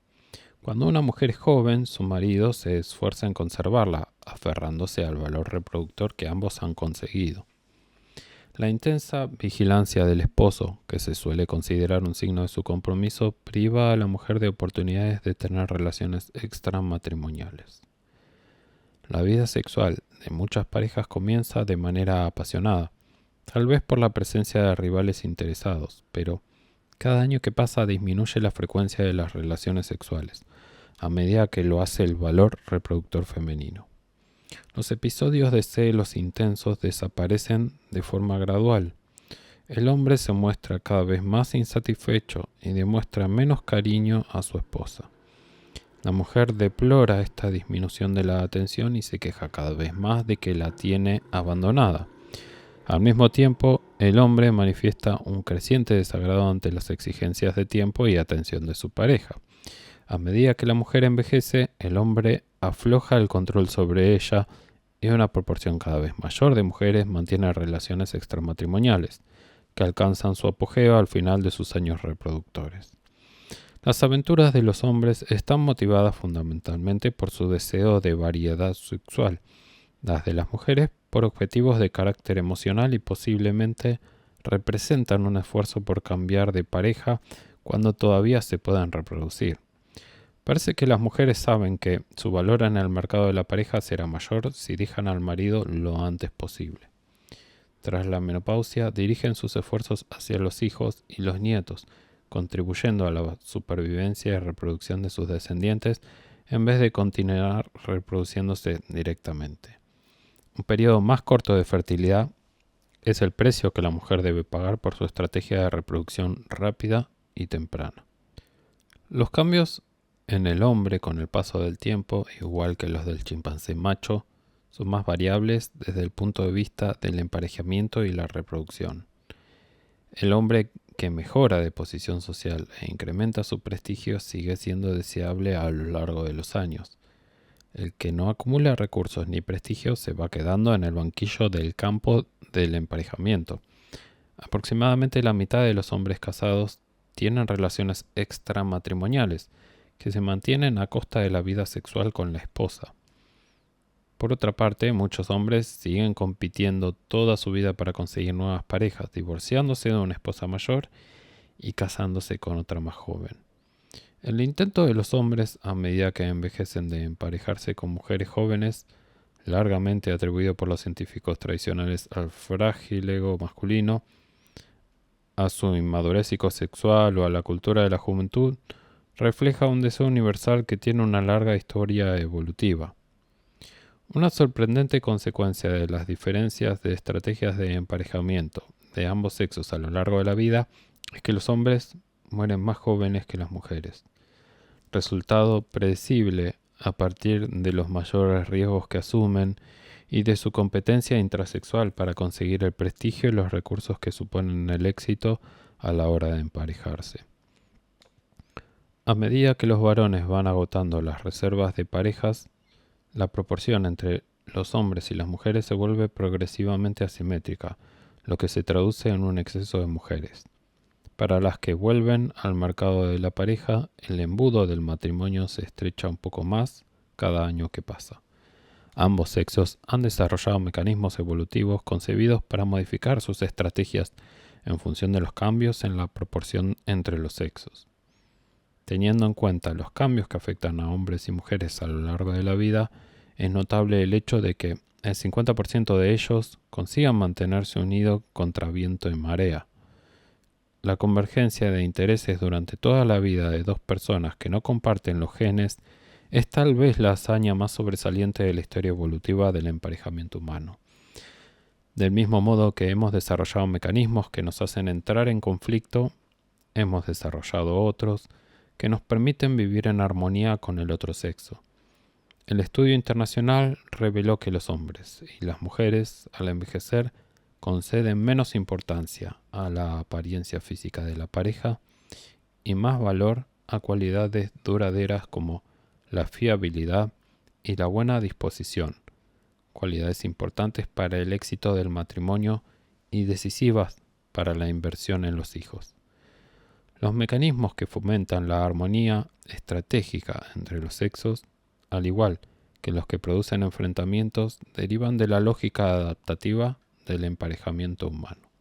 [SPEAKER 1] Cuando una mujer es joven, su marido se esfuerza en conservarla, aferrándose al valor reproductor que ambos han conseguido. La intensa vigilancia del esposo, que se suele considerar un signo de su compromiso, priva a la mujer de oportunidades de tener relaciones extramatrimoniales. La vida sexual de muchas parejas comienza de manera apasionada, tal vez por la presencia de rivales interesados, pero cada año que pasa disminuye la frecuencia de las relaciones sexuales, a medida que lo hace el valor reproductor femenino. Los episodios de celos intensos desaparecen de forma gradual. El hombre se muestra cada vez más insatisfecho y demuestra menos cariño a su esposa. La mujer deplora esta disminución de la atención y se queja cada vez más de que la tiene abandonada. Al mismo tiempo, el hombre manifiesta un creciente desagrado ante las exigencias de tiempo y atención de su pareja. A medida que la mujer envejece, el hombre afloja el control sobre ella y una proporción cada vez mayor de mujeres mantiene relaciones extramatrimoniales, que alcanzan su apogeo al final de sus años reproductores. Las aventuras de los hombres están motivadas fundamentalmente por su deseo de variedad sexual, las de las mujeres por objetivos de carácter emocional y posiblemente representan un esfuerzo por cambiar de pareja cuando todavía se puedan reproducir. Parece que las mujeres saben que su valor en el mercado de la pareja será mayor si dejan al marido lo antes posible. Tras la menopausia, dirigen sus esfuerzos hacia los hijos y los nietos, contribuyendo a la supervivencia y reproducción de sus descendientes en vez de continuar reproduciéndose directamente. Un periodo más corto de fertilidad es el precio que la mujer debe pagar por su estrategia de reproducción rápida y temprana. Los cambios en el hombre con el paso del tiempo, igual que los del chimpancé macho, son más variables desde el punto de vista del emparejamiento y la reproducción. El hombre que mejora de posición social e incrementa su prestigio sigue siendo deseable a lo largo de los años. El que no acumula recursos ni prestigio se va quedando en el banquillo del campo del emparejamiento. Aproximadamente la mitad de los hombres casados tienen relaciones extramatrimoniales que se mantienen a costa de la vida sexual con la esposa. Por otra parte, muchos hombres siguen compitiendo toda su vida para conseguir nuevas parejas, divorciándose de una esposa mayor y casándose con otra más joven. El intento de los hombres, a medida que envejecen, de emparejarse con mujeres jóvenes, largamente atribuido por los científicos tradicionales al frágil ego masculino, a su inmadurez psicosexual o a la cultura de la juventud, refleja un deseo universal que tiene una larga historia evolutiva. Una sorprendente consecuencia de las diferencias de estrategias de emparejamiento de ambos sexos a lo largo de la vida es que los hombres mueren más jóvenes que las mujeres. Resultado predecible a partir de los mayores riesgos que asumen y de su competencia intrasexual para conseguir el prestigio y los recursos que suponen el éxito a la hora de emparejarse. A medida que los varones van agotando las reservas de parejas, la proporción entre los hombres y las mujeres se vuelve progresivamente asimétrica, lo que se traduce en un exceso de mujeres. Para las que vuelven al mercado de la pareja, el embudo del matrimonio se estrecha un poco más cada año que pasa. Ambos sexos han desarrollado mecanismos evolutivos concebidos para modificar sus estrategias en función de los cambios en la proporción entre los sexos. Teniendo en cuenta los cambios que afectan a hombres y mujeres a lo largo de la vida, es notable el hecho de que el 50% de ellos consigan mantenerse unidos contra viento y marea. La convergencia de intereses durante toda la vida de dos personas que no comparten los genes es tal vez la hazaña más sobresaliente de la historia evolutiva del emparejamiento humano. Del mismo modo que hemos desarrollado mecanismos que nos hacen entrar en conflicto, hemos desarrollado otros que nos permiten vivir en armonía con el otro sexo. El estudio internacional reveló que los hombres y las mujeres, al envejecer, conceden menos importancia a la apariencia física de la pareja y más valor a cualidades duraderas como la fiabilidad y la buena disposición, cualidades importantes para el éxito del matrimonio y decisivas para la inversión en los hijos. Los mecanismos que fomentan la armonía estratégica entre los sexos, al igual que los que producen enfrentamientos, derivan de la lógica adaptativa del emparejamiento humano.